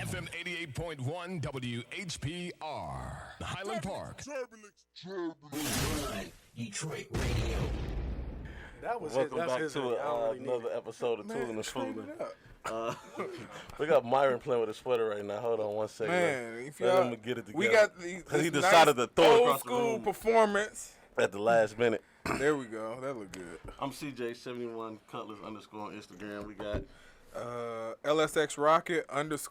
FM 88.1 WHPR, Highland Park. Detroit Radio. That was Welcome that's back his to another episode of Toolin and Foolin. We got Myron playing with a sweater right now. Hold on one second. Man, if Let y'all him get it together. we got because he this decided nice to throw it old across the school room performance. at the last minute. There we go. That look good. I'm CJ71 Cutlass _ on Instagram. We got LSX Rocket _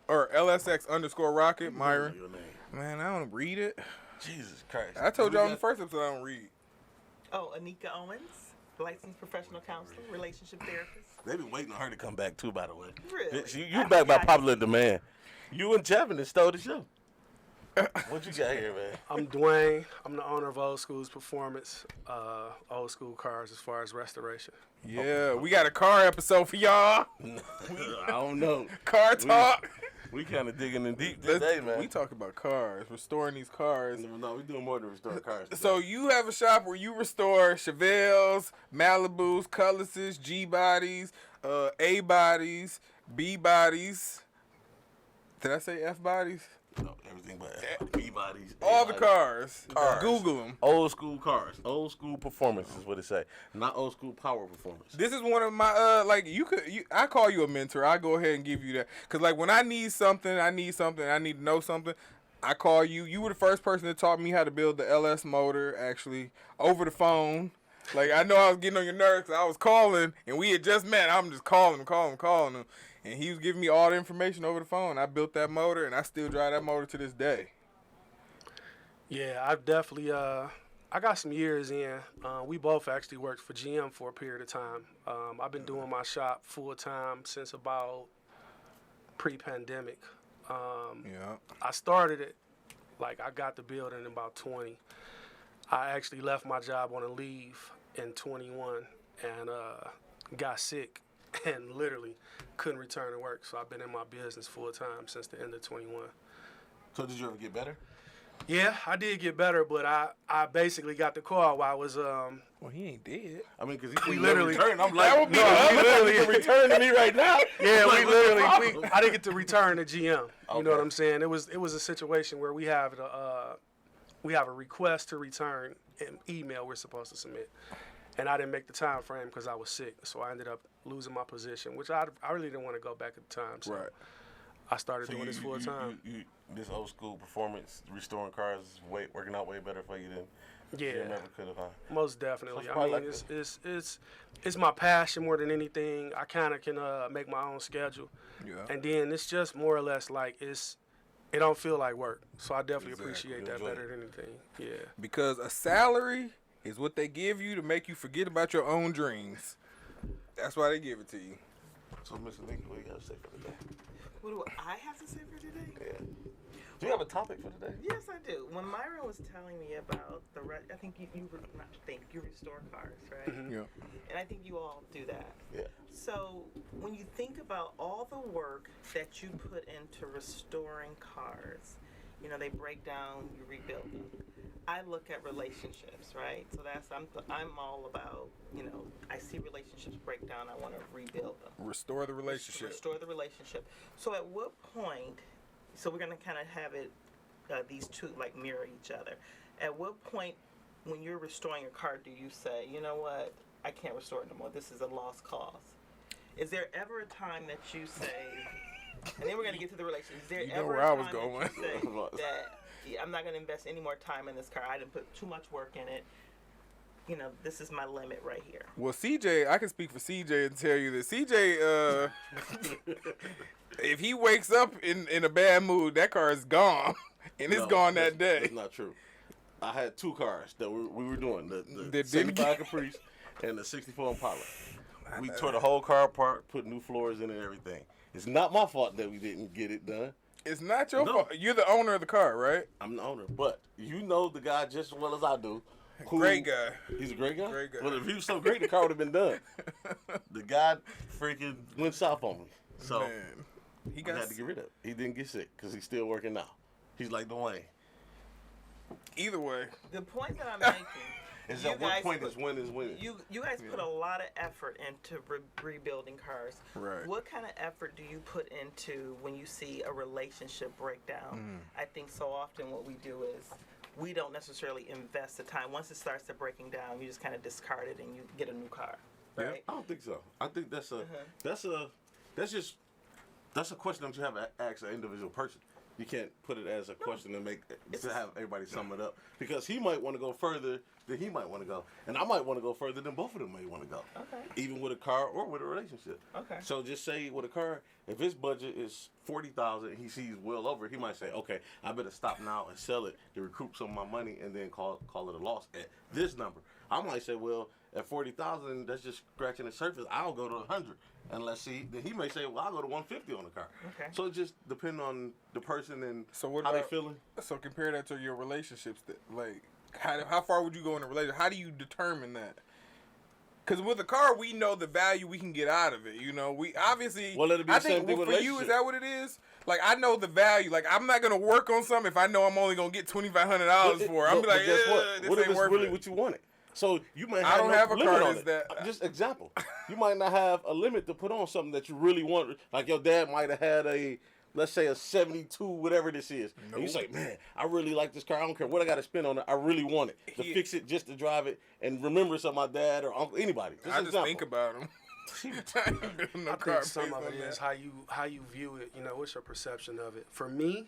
or LSX _ Rocket Myron. your name. Man, I don't read it. Jesus Christ. I told y'all in the got- first episode I don't read. Oh, Anika Owens, licensed professional counselor, relationship therapist. They been waiting on her to come back too, by the way. Really? Bitch, you back by popular demand. You and Javin that stole the show. What you got here, man? I'm Dwayne. I'm the owner of Old School's Performance, old school cars as far as restoration. Yeah, we got a car episode for y'all. I don't know. Car talk. We kind of digging in deep today, man. We talk about cars, restoring these cars. No, we doing more than restore cars today. So you have a shop where you restore Chevelles, Malibus, Cutlasses, G bodies, A bodies, B bodies. Did I say F bodies? No, everything but B bodies. All the cars. Cars. Google them. Old school cars. Old school performance is what it say. Not old school power performance. This is one of my I call you a mentor. I go ahead and give you that because like when I need something, I need to know something. I call you. You were the first person that taught me how to build the LS motor actually over the phone. Like I know I was getting on your nerves 'cause I was calling and we had just met. I'm just calling him, and he was giving me all the information over the phone. I built that motor and I still drive that motor to this day. Yeah, I've definitely I got some years in. We both actually worked for GM for a period of time. I've been doing my shop full time since about pre-pandemic. Yeah. I started it like I got the building in about 20. I actually left my job on a leave in 21 and got sick and literally couldn't return to work. So I've been in my business full time since the end of 21. So did you ever get better? Yeah, I did get better, but I basically got the call while I was Well, he ain't dead. I mean, because We literally- return. I'm That like, would be no, the he other literally can return to me right now. Yeah, Like, we what's the literally. problem? I didn't get to return to GM. You Okay. know what I'm saying? It was a situation where we have a request to return an email we're supposed to submit, and I didn't make the time frame because I was sick. So I ended up losing my position, which I really didn't want to go back at the time. So Right. I started So doing this full time. This old school performance, restoring cars, is working out way better for you than you Yeah, never could have. Huh? most definitely. So I probably mean, like it's my passion more than anything. I kind of can make my own schedule, Yeah. and then it's just more or less like it don't feel like work. So I definitely Exactly. appreciate You that enjoy better than anything. Yeah. Because a salary is what they give you to make you forget about your own dreams. That's why they give it to you. So, Mr. Lincoln, what do you got to say for today? What do I have to say for today? Yeah. Do you have a topic for today? Yes, I do. When Myra was telling me about I think you restore cars, right? Yeah. And I think you all do that. Yeah. So when you think about all the work that you put into restoring cars, you know, they break down, you rebuild them. I look at relationships, right? So I'm all about, you know, I see relationships break down, I want to rebuild them. Restore the relationship. Restore the relationship. So at what point, so we're going to kind of have it, these two like mirror each other. At what point when you're restoring a car do you say, you know what, I can't restore it no more, this is a lost cause? Is there ever a time that you say, and then we're going to get to the relationship, is there You know ever where a I was time going. that you say that I'm not going to invest any more time in this car, I didn't put too much work in it, you know, this is my limit right here? Well, CJ, I can speak for CJ and tell you that CJ, if he wakes up in a bad mood, that car is gone, and it's gone that day. That's not true. I had two cars that we were doing, the That didn't 75 Caprice and the 64 Impala. We tore the whole car apart, put new floors in and everything. It's not my fault that we didn't get it done. It's not your No. fault. You're the owner of the car, right? I'm the owner, but you know the guy just as well as I do. Great guy. He's a great guy? Great guy. Well, if he was so great, the car would have been done. The guy freaking went south on me. So Man, he I got had to get rid of it. He didn't get sick because he's still working now. He's like Dwayne. either way. The point that I'm making Is You at what guys point put- is when is when? You guys put a lot of effort into rebuilding cars. Right. What kind of effort do you put into when you see a relationship break down? I think so often what we do is we don't necessarily invest the time. Once it starts to breaking down, you just kind of discard it and you get a new car. Right? I don't think so. I think that's a question that you have to ask an individual person. You can't put it as a question and to have everybody sum it up, because he might want to go further than he might want to go, and I might want to go further than both of them may want to go. Okay. Even with a car or with a relationship. Okay. So just say with a car, if his budget is $40,000 and he sees well over, he might say, okay, I better stop now and sell it to recoup some of my money and then call it a loss at this number. I might say, well, at $40,000, that's just scratching the surface. I'll go to 100. And let's see. Then he may say, well, I'll go to 150 on the car. Okay. So it just depends on the person and So what how they about- feeling. So compare that to your relationships. Like, how far would you go in a relationship? How do you determine that? Because with a car, we know the value we can get out of it. You know, we obviously. Well, it'll be I the same think thing with for you, is relationship. that what it is? Like, I know the value. Like, I'm not gonna work on something if I know I'm only gonna get $2,500 for it. I'm be like, guess yeah, what? this What if ain't it's worth really it. what you wanted? So you might I have don't no have a limit car on that's it. that- Just example. You might not have a limit to put on something that you really want. Like your dad might have had a, let's say a 72, whatever this is. And you say, man, I really like this car. I don't care what I got to spend on it. I really want it. To fix it, just to drive it, and remembrance of my dad or uncle, anybody. I just example. think about them. I think some of it is how you view it. You know, what's your perception of it? For me,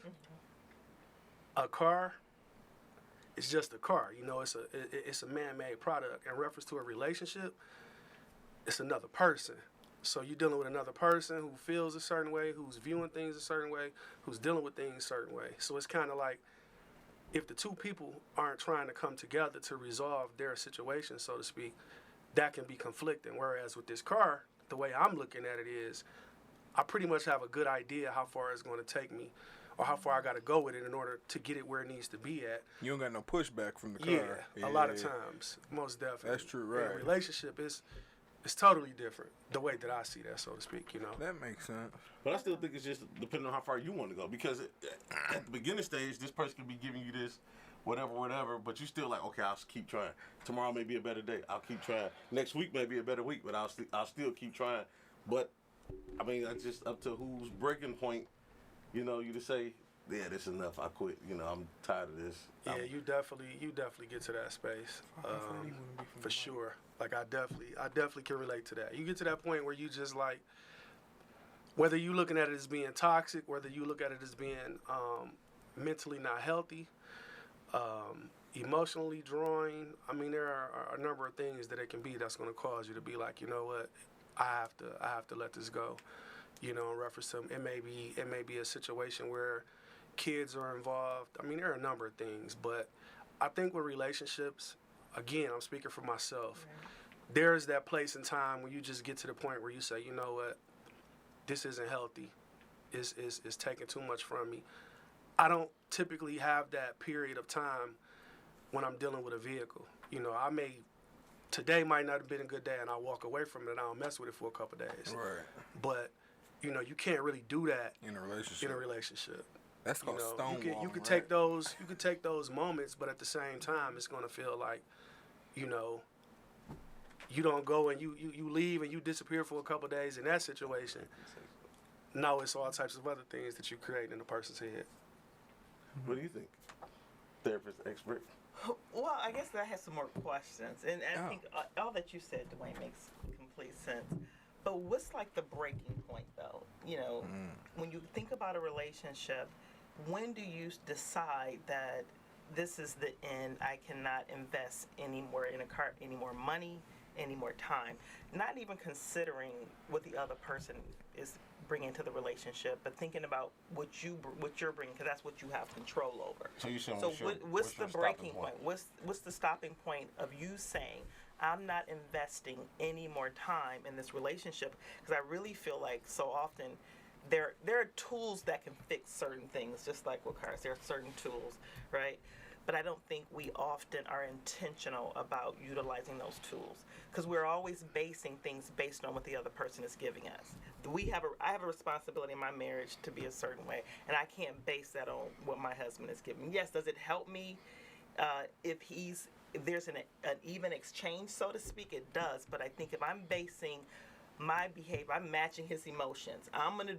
a car is just a car. You know, it's a man-made product. In reference to a relationship, it's another person. So you're dealing with another person who feels a certain way, who's viewing things a certain way, who's dealing with things a certain way. So it's kind of like if the two people aren't trying to come together to resolve their situation, so to speak, that can be conflicting. Whereas with this car, the way I'm looking at it is I pretty much have a good idea how far it's going to take me or how far I got to go with it in order to get it where it needs to be at. You don't got no pushback from the car. Yeah, a lot of times, most definitely. That's true, right. In a relationship, it's totally different, the way that I see that, so to speak, you know. That makes sense. But I still think it's just depending on how far you want to go. Because at the beginning stage, this person could be giving you this, whatever, but you still like, okay, I'll keep trying. Tomorrow may be a better day. I'll keep trying. Next week may be a better week, but I'll still keep trying. But, I mean, that's just up to whose breaking point, you know, you just say, yeah, this is enough. I quit. You know, I'm tired of this. Yeah, you definitely get to that space, for sure. Like I definitely can relate to that. You get to that point where you just like, whether you looking at it as being toxic, whether you look at it as being mentally not healthy, emotionally drawing. I mean, there are a number of things that it can be that's going to cause you to be like, you know what, I have to let this go. You know, in reference to it may be a situation where kids are involved. I mean, there are a number of things, but I think with relationships, again, I'm speaking for myself. Right. There's that place and time where you just get to the point where you say, you know what, this isn't healthy. It's taking too much from me. I don't typically have that period of time when I'm dealing with a vehicle. You know, today might not have been a good day and I'll walk away from it and I don't mess with it for a couple of days. Right. But, you know, you can't really do that in a relationship. That's called stonewalling. You could take those moments, but at the same time, it's gonna feel like, you know, you don't go and you leave and you disappear for a couple of days in that situation. No, it's all types of other things that you create in a person's head. What do you think, therapist expert? Well, I guess I have some more questions, and I think all that you said, Dwayne, makes complete sense. But what's like the breaking point, though? You know, when you think about a relationship, when do you decide that this is the end? I cannot invest anymore in a car, any more money, any more time. Not even considering what the other person is bringing to the relationship, but thinking about what you're bringing, because that's what you have control over. So you're saying, what's the breaking point? What's the stopping point of you saying, I'm not investing any more time in this relationship? Because I really feel like so often there are tools that can fix certain things, just like with cars. There are certain tools, right? But I don't think we often are intentional about utilizing those tools, because we're always basing things based on what the other person is giving us. I have a responsibility in my marriage to be a certain way, and I can't base that on what my husband is giving. Yes, does it help me if he's there's an even exchange, so to speak, it does. But I think if I'm basing my behavior, I'm matching his emotions. I'm gonna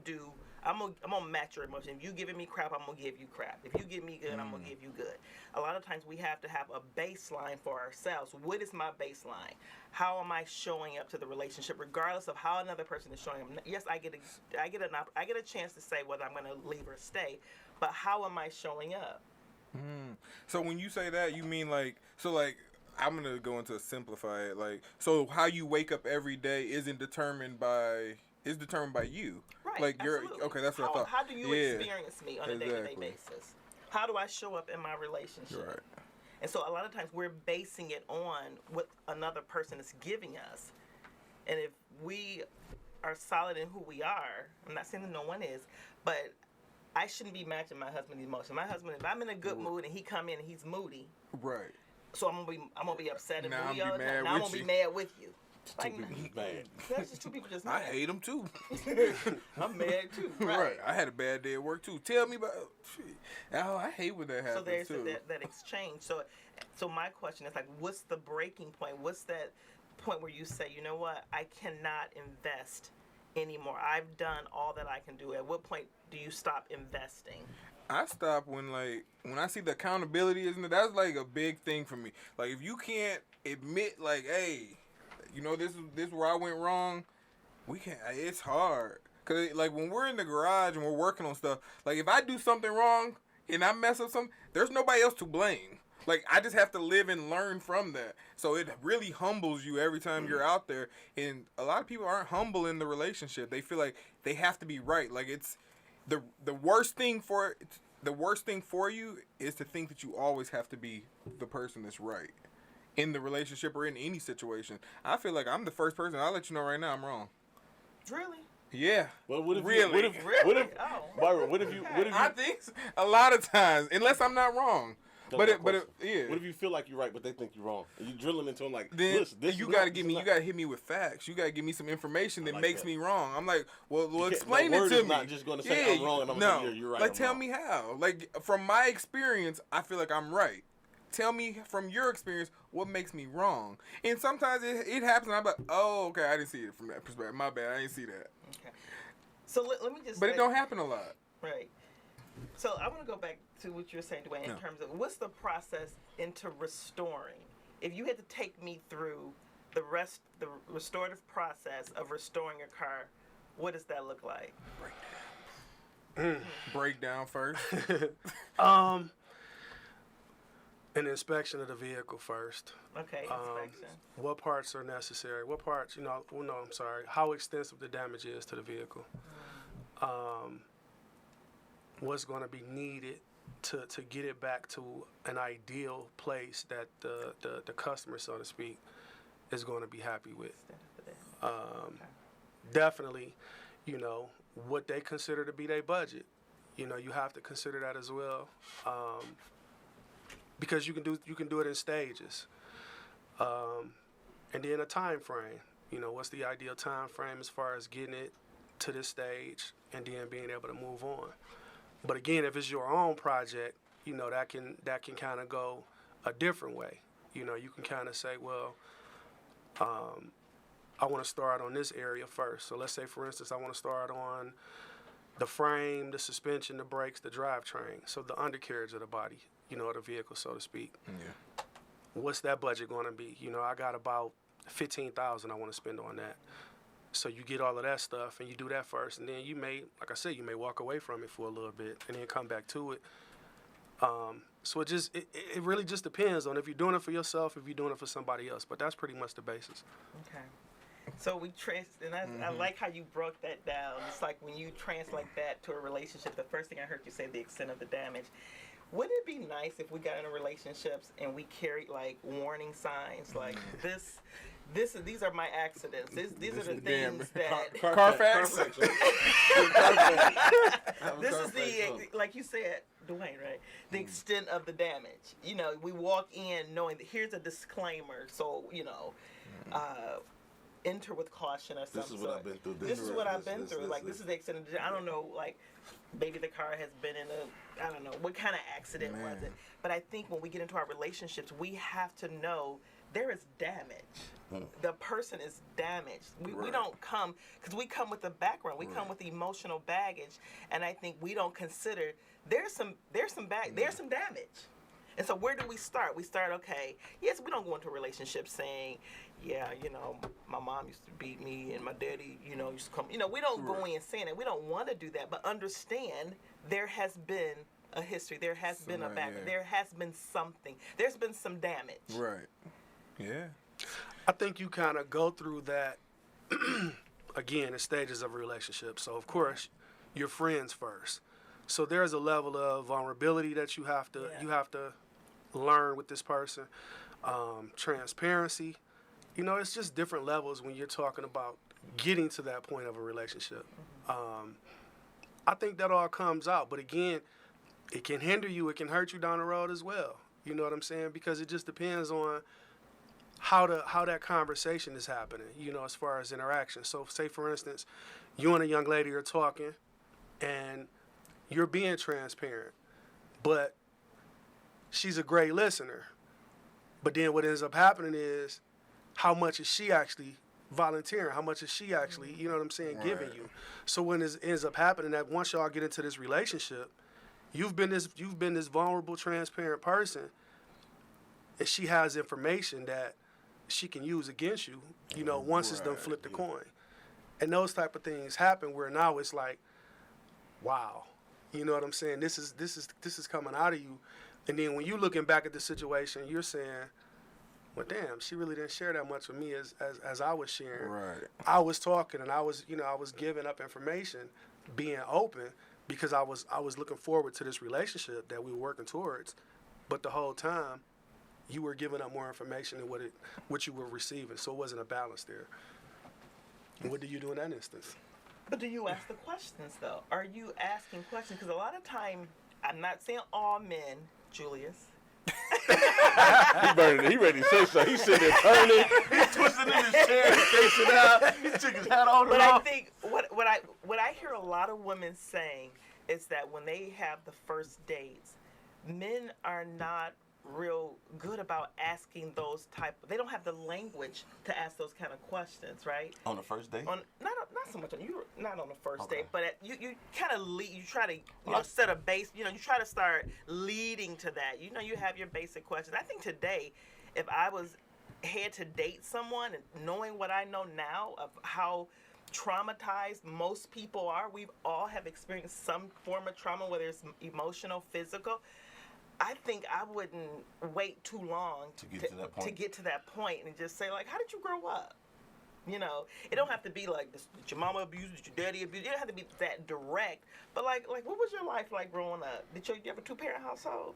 match your emotion. If you giving me crap, I'm gonna give you crap. If you give me good, I'm gonna give you good. A lot of times we have to have a baseline for ourselves. What is my baseline? How am I showing up to the relationship, regardless of how another person is showing up? Yes, I get a chance to say whether I'm gonna leave or stay, but how am I showing up? So when you say that, you mean like I'm gonna go into simplify it. Like, so how you wake up every day is determined by you. Right. Like absolutely. okay, that's what I thought. How do you experience me on a day-to-day Exactly. basis? How do I show up in my relationship? Right. And so a lot of times we're basing it on what another person is giving us. And if we are solid in who we are, I'm not saying that no one is, but I shouldn't be matching my husband's emotions. My husband, if I'm in a good mood and he come in and he's moody, Right. so I'm gonna be upset and Now moody I'm all be the time. mad Now I'm with gonna be you. mad with you. Two people mad. That's just two people just I mad. hate him too. I'm mad too. Right. I had a bad day at work too. Tell me about. Oh, I hate when that happens So there's too. that exchange. So my question is like, what's the breaking point? What's that point where you say, you know what, I cannot invest anymore. I've done all that I can do. At what point do you stop investing? I stop when I see the accountability, isn't it? That's like a big thing for me. Like if you can't admit like, hey, you know this is where I went wrong, we can't. It's hard. Cause like when we're in the garage and we're working on stuff, like if I do something wrong and I mess up something, there's nobody else to blame. Like I just have to live and learn from that. So it really humbles you every time you're out there. And a lot of people aren't humble in the relationship. They feel like they have to be right. Like it's the worst thing for you is to think that you always have to be the person that's right in the relationship or in any situation. I feel like I'm the first person. I'll let you know right now I'm wrong. Really? Yeah. Well, what if really? What if Oh. Byron? What if you? I think a lot of times, unless I'm not wrong. No, But no, yeah. What if you feel like you're right, but they think you're wrong? And you drilling into them like, Then listen, this you is gotta not- give this me. is You not- gotta hit me with facts. You gotta give me some information that like makes that. me wrong. I'm like, well, can't- explain the it word to is me. not just gonna say, I'm wrong, and I'm gonna say, you're right, Like, I'm tell wrong. me how. Like, from my experience, I feel like I'm right. Tell me from your experience what makes me wrong. And sometimes it happens, and I'm like, oh, okay, I didn't see it from that perspective. My bad, I didn't see that. Okay. So let me just. But say, it don't happen a lot. Right. So I want to go back to what you were saying, Dwayne, in terms of what's the process into restoring. If you had to take me through the restorative process of restoring a car, what does that look like? Breakdown first. An inspection of the vehicle first. Okay, inspection. What parts are necessary? What parts, how extensive the damage is to the vehicle. What's going to be needed to get it back to an ideal place that the customer, so to speak, is going to be happy with. Definitely, what they consider to be their budget. You have to consider that as well. Because you can do it in stages, and then a time frame. What's the ideal time frame as far as getting it to this stage and then being able to move on. But again, if it's your own project, that can kind of go a different way. You can kind of say, well, I want to start on this area first. So let's say, for instance, I want to start on the frame, the suspension, the brakes, the drivetrain. So the undercarriage of the body. Of the vehicle, so to speak. Yeah. What's that budget going to be? I got about $15,000 I want to spend on that. So you get all of that stuff and you do that first, and then you may, like I said, you may walk away from it for a little bit and then come back to it. So it really just depends on if you're doing it for yourself, if you're doing it for somebody else. But that's pretty much the basis. Okay. So we and I like how you broke that down. It's like when you translate that to a relationship, the first thing I heard you say, the extent of the damage. Wouldn't it be nice if we got into relationships and we carried like warning signs like these are my accidents. These are the things that Carfax. this is the like you said, Dwayne, right? The extent of the damage. We walk in knowing that here's a disclaimer. So enter with caution or something. This is what I've been through. This is what I've been through. Like, this is the extent of, I don't know, like, maybe the car has been in I don't know, what kind of accident was it? But I think when we get into our relationships, we have to know there is damage. The person is damaged. We don't come, because we come with a background. We come with emotional baggage, and I think we don't consider there's some damage. And so where do we start? We start, okay, yes, we don't go into a relationship saying, yeah, you know, my mom used to beat me and my daddy, you know, used to come. You know, we don't go in saying that. We don't want to do that. But understand there has been a history. There has been a background. There has been something. There's been some damage. Right. Yeah. I think you kind of go through that, again, in stages of a relationship. So, of course, you're friends first. So there's a level of vulnerability that you have to learn with this person. Transparency. You know, it's just different levels when you're talking about getting to that point of a relationship. I think that all comes out. But again, it can hinder you. It can hurt you down the road as well. You know what I'm saying? Because it just depends on how that conversation is happening, you know, as far as interaction. So say, for instance, you and a young lady are talking and you're being transparent, but she's a great listener. But then what ends up happening is, how much is she actually volunteering? How much is she actually, you know what I'm saying, giving you? So when it ends up happening, that once y'all get into this relationship, you've been this vulnerable, transparent person, and she has information that she can use against you, you know, once it's done flipped the coin. And those type of things happen where now it's like, wow, you know what I'm saying? This is coming out of you. And then when you're looking back at the situation, you're saying, well, damn, she really didn't share that much with me as I was sharing. Right. I was talking and I was giving up information, being open, because I was looking forward to this relationship that we were working towards. But the whole time, you were giving up more information than what you were receiving. So it wasn't a balance there. And what do you do in that instance? But do you ask the questions, though? Are you asking questions? Because a lot of time, I'm not saying all men, Julius. He ready to say something. He's sitting there turning. He's twisting in his chair, facing out. He took his hat on But and I off. think what I hear a lot of women saying is that when they have the first dates, men are not real good about asking those they don't have the language to ask those kind of questions, right? On the first date? Not so much on you, not on the first date, but you kind of you try to set a base, you try to start leading to that. You have your basic questions. I think today, if I had to date someone and knowing what I know now of how traumatized most people are, we all have experienced some form of trauma, whether it's emotional, physical. I think I wouldn't wait too long to get to that point and just say, like, how did you grow up? It don't have to be like, did your mama abuse, did your daddy abuse? It don't have to be that direct. But like what was your life like growing up? Did you have a 2-parent household?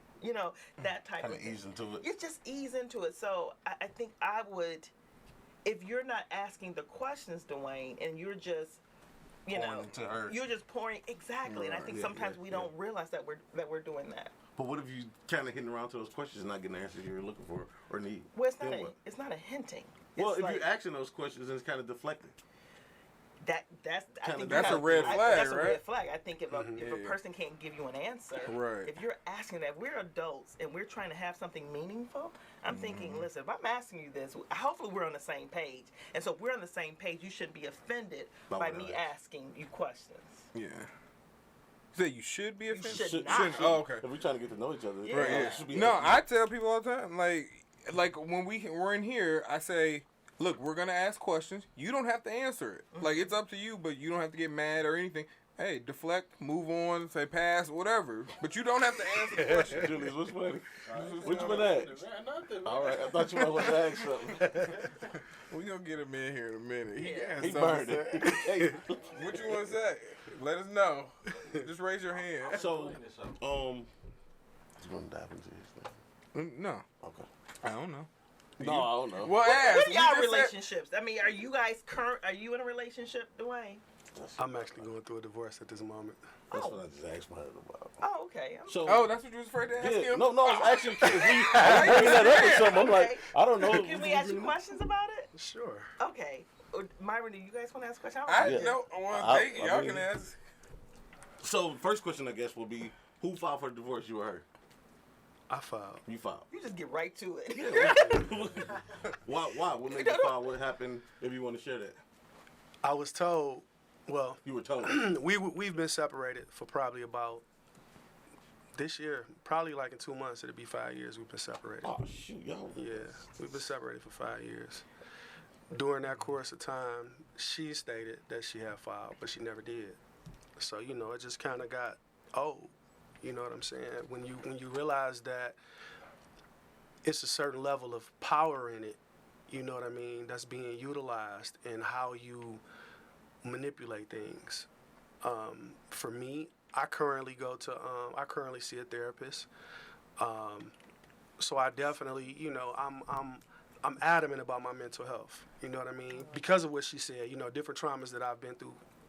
That type of thing. Kind of ease into it. You just ease into it. So I think I would, if you're not asking the questions, Dwayne, and you're just, you're just pouring exactly. And I think sometimes we don't realize that we're doing that. But what if you kind of hitting around to those questions and not getting the answers you're looking for or need? Well, it's not a hinting. Well, if you're asking those questions, then it's kind of deflecting. That's a red flag, right? That's a red flag. I think if a person can't give you an answer, right. If you're asking that, we're adults and we're trying to have something meaningful. I'm thinking, listen, if I'm asking you this, hopefully we're on the same page. And so if we're on the same page, you shouldn't be offended by me asking you questions. Yeah. You say you should be offended? Should not. Oh, okay. If we're trying to get to know each other, Right, yeah. Should be No, I tell people all the time, like when we're in here, I say, look, we're gonna ask questions. You don't have to answer it. Like, it's up to you, but you don't have to get mad or anything. Hey, deflect, move on, say pass, whatever. But you don't have to answer the question. Julius, what's funny? What you been at? All right, I thought you might want to ask something. We're gonna get him in here in a minute. He burned it. Hey. What you want to say? Let us know. Just raise your hand. So, you want to dive into this thing? No. Okay. I don't know. No, I don't know. Well, What are y'all relationships? I mean, are you guys are you in a relationship, Dwayne? I'm actually going through a divorce at this moment. That's what I just asked my husband about. Oh, okay. So, that's what you was afraid to ask him? No, I was actually bringing that up or something. I'm like, I don't know. Can we ask you questions about it? Sure. Okay. Myron, do you guys want to ask a question? I Yeah. know. Well, I y'all mean- can ask. So first question I guess will be, who filed for the divorce? You or her? I filed. You filed. You just get right to it. Why? What made you file? What happened? Maybe you want to share that. I was told. Well, You were told. we've been separated for probably about this year. Probably like in 2 months, it'll be 5 years we've been separated. Oh shoot, yo. Yeah, we've been separated for 5 years. During that course of time, she stated that she had filed, but she never did. So it just kind of got old. You know what I'm saying? When you realize that it's a certain level of power in it, you know what I mean, that's being utilized in how you manipulate things. For me, I currently see a therapist. So I definitely, I'm adamant about my mental health. You know what I mean? Because of what she said, different traumas that I've been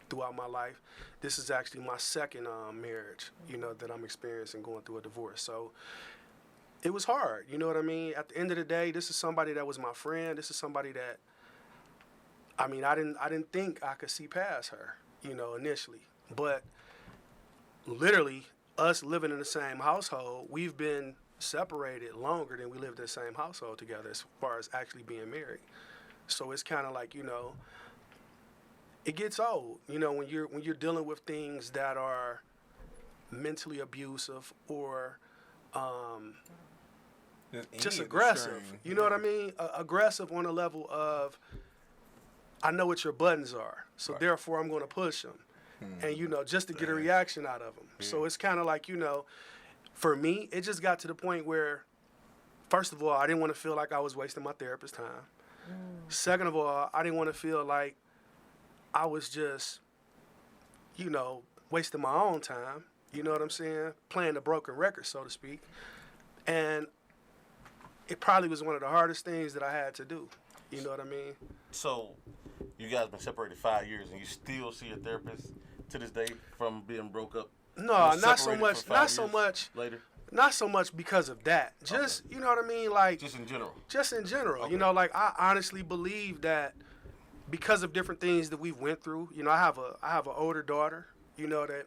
throughout my life. This is actually my second marriage, that I'm experiencing going through a divorce. So it was hard. You know what I mean? At the end of the day, this is somebody that was my friend. This is somebody that, I didn't think I could see past her, initially. But literally, us living in the same household, we've been separated longer than we lived in the same household together as far as actually being married. So it's kind of like, it gets old, when you're dealing with things that are mentally abusive or just aggressive. You know what I mean? Aggressive on a level of, I know what your buttons are, so therefore I'm going to push them. And, just to get a reaction out of them. So it's kind of like, for me, it just got to the point where, first of all, I didn't want to feel like I was wasting my therapist's time. Second of all, I didn't want to feel like I was just, wasting my own time. You know what I'm saying? Playing a broken record, so to speak. And it probably was one of the hardest things that I had to do. You know what I mean? So, you guys been separated 5 years, and you still see a therapist to this day from being broke up? No, You're not so separated much. for 5 Not so years much. later. Not so much because of that. Just you know what I mean, like Just in general. just in general. Okay. Like I honestly believe that because of different things that we've went through. I have an older daughter. That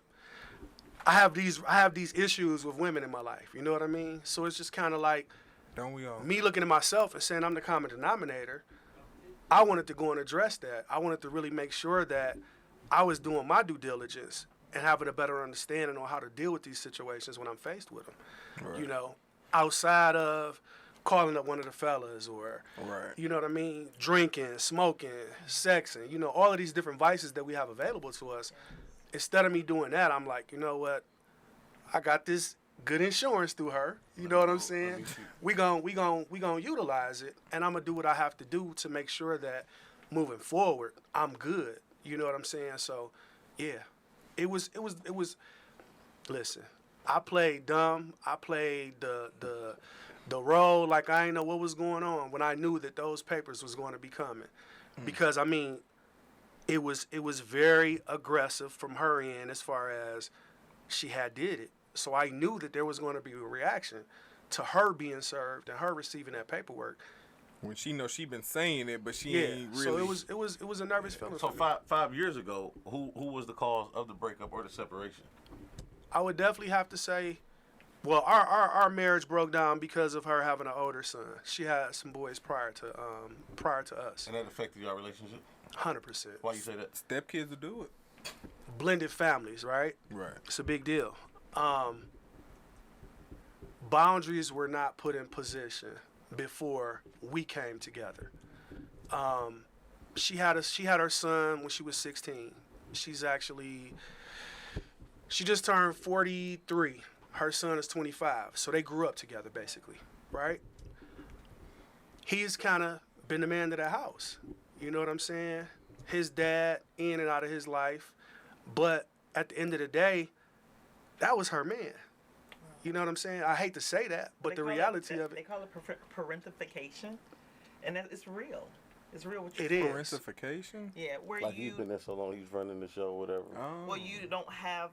I have these issues with women in my life. You know what I mean? So it's just kind of like Don't we all? me looking at myself and saying I'm the common denominator. I wanted to go and address that. I wanted to really make sure that I was doing my due diligence and having a better understanding on how to deal with these situations when I'm faced with them. Right. Outside of calling up one of the fellas or, Right. you know what I mean, drinking, smoking, sexing, all of these different vices that we have available to us. Instead of me doing that, I'm like, you know what? I got this good insurance through her. You know what I'm saying? We gon' utilize it, and I'm gonna do what I have to do to make sure that moving forward, I'm good. You know what I'm saying? So, yeah, it was. Listen, I played dumb. I played the role like I didn't know what was going on when I knew that those papers was going to be coming, because it was very aggressive from her end as far as she had did it. So I knew that there was going to be a reaction to her being served and her receiving that paperwork. When she knows she been saying it, but she Yeah. ain't really. So it was a nervous feeling. So for me. 5 years ago, who was the cause of the breakup or the separation? I would definitely have to say, well, our marriage broke down because of her having an older son. She had some boys prior to us. And that affected your relationship? 100%. Why you say that? Stepkids will do it. Blended families, right? Right. It's a big deal. Boundaries were not put in position before we came together. She had her son when she was 16. She just turned 43. Her son is 25. So they grew up together basically, right? He's kind of been the man of the house. You know what I'm saying? His dad in and out of his life. But at the end of the day, that was her man. You know what I'm saying? I hate to say that, but They the call reality it, of They it, call it parentification, and it's real. It's real. What you it say. is. Parentification. Yeah, where Like you he's been there so long, he's running the show, whatever. Oh. well, you don't have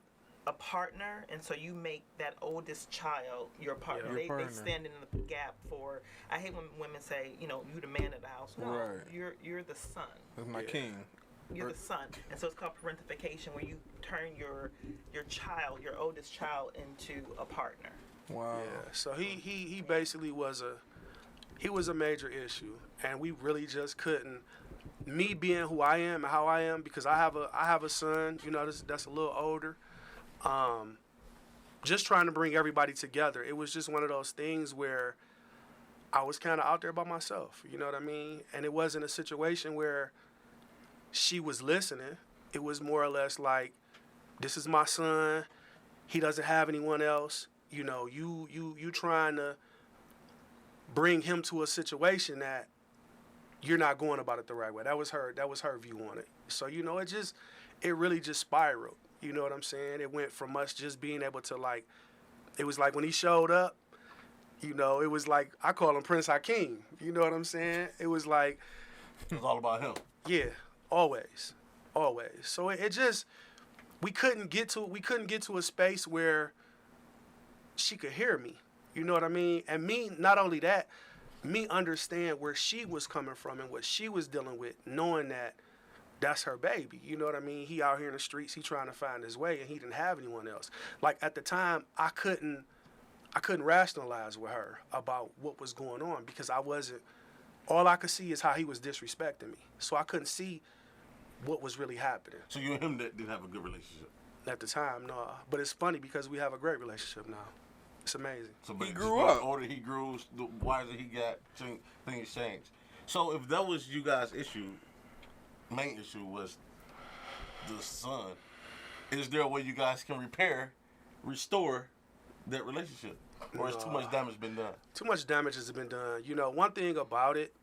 a partner, and so you make that oldest child your partner. Your They partner. stand in the gap for. I hate when women say, you know, you the man of the house. No, Right. you're the son. That's my king. You're the son, and so it's called parentification, where you turn your child, your oldest child, into a partner. Wow. Yeah. So he basically was a major issue, and we really just couldn't. Me being who I am and how I am, because I have a son, you know, that's a little older. Just trying to bring everybody together. It was just one of those things where I was kind of out there by myself. You know what I mean? And it wasn't a situation where she was listening. It was more or less like, this is my son. He doesn't have anyone else. You know, you trying to bring him to a situation that you're not going about it the right way. That was her view on it. So, you know, it really just spiraled. You know what I'm saying? It went from us just being able to, like, it was like when he showed up, you know, it was like, I call him Prince Hakeem. You know what I'm saying? It was like, It was all about him. yeah, always. So it just, we couldn't get to a space where she could hear me. You know what I mean? And me, not only that, me understand where she was coming from and what she was dealing with, knowing that that's her baby. You know what I mean? He out here in the streets, he trying to find his way, and he didn't have anyone else. Like, at the time, I couldn't rationalize with her about what was going on, because all I could see is how he was disrespecting me. So I couldn't see what was really happening. So you and him didn't have a good relationship. At the time, no. But it's funny because we have a great relationship now. It's amazing. So He but grew the up. older he grew, the wiser he got. Things changed. So if that was you guys' issue, main issue was the son, is there a way you guys can restore that relationship? Or has too much damage been done? Too much damage has been done. You know, one thing about it,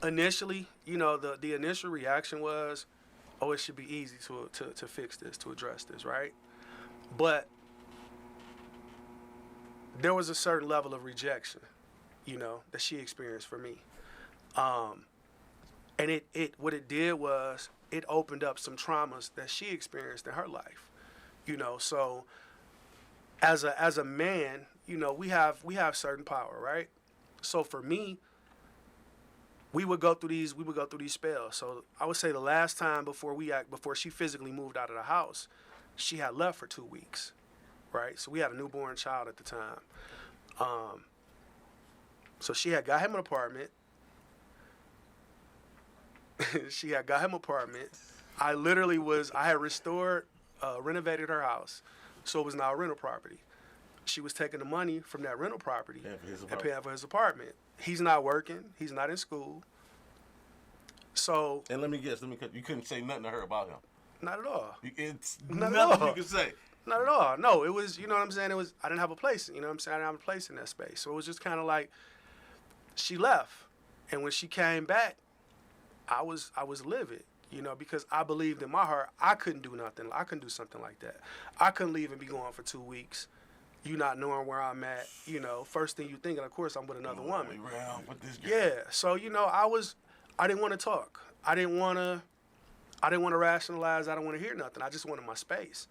initially, you know, the initial reaction was, oh, it should be easy to fix this, to address this, right? But there was a certain level of rejection, you know, that she experienced for me. And what it did was it opened up some traumas that she experienced in her life, you know. So as a man, you know, we have certain power, right? So for me, we would go through these spells. So I would say the last time before she physically moved out of the house, she had left for 2 weeks, right? So we had a newborn child at the time. So she had got him an apartment. I had renovated her house, so it was now a rental property. She was taking the money from that rental property and paying for his apartment. He's not working. He's not in school. So. And let me guess. You couldn't say nothing to her about him. Not at all. It's Not at nothing all. you can say. Not at all. No, it was, you know what I'm saying? I didn't have a place, you know what I'm saying? I didn't have a place in that space. So it was just kind of like, she left. And when she came back, I was livid, you know, because I believed in my heart I couldn't do nothing. I couldn't do something like that. I couldn't leave and be gone for 2 weeks. You not knowing where I'm at, you know, first thing you thinking, of course, I'm with another woman. With this girl. Yeah. So, you know, I didn't want to talk. I didn't want to rationalize. I didn't want to hear nothing. I just wanted my space.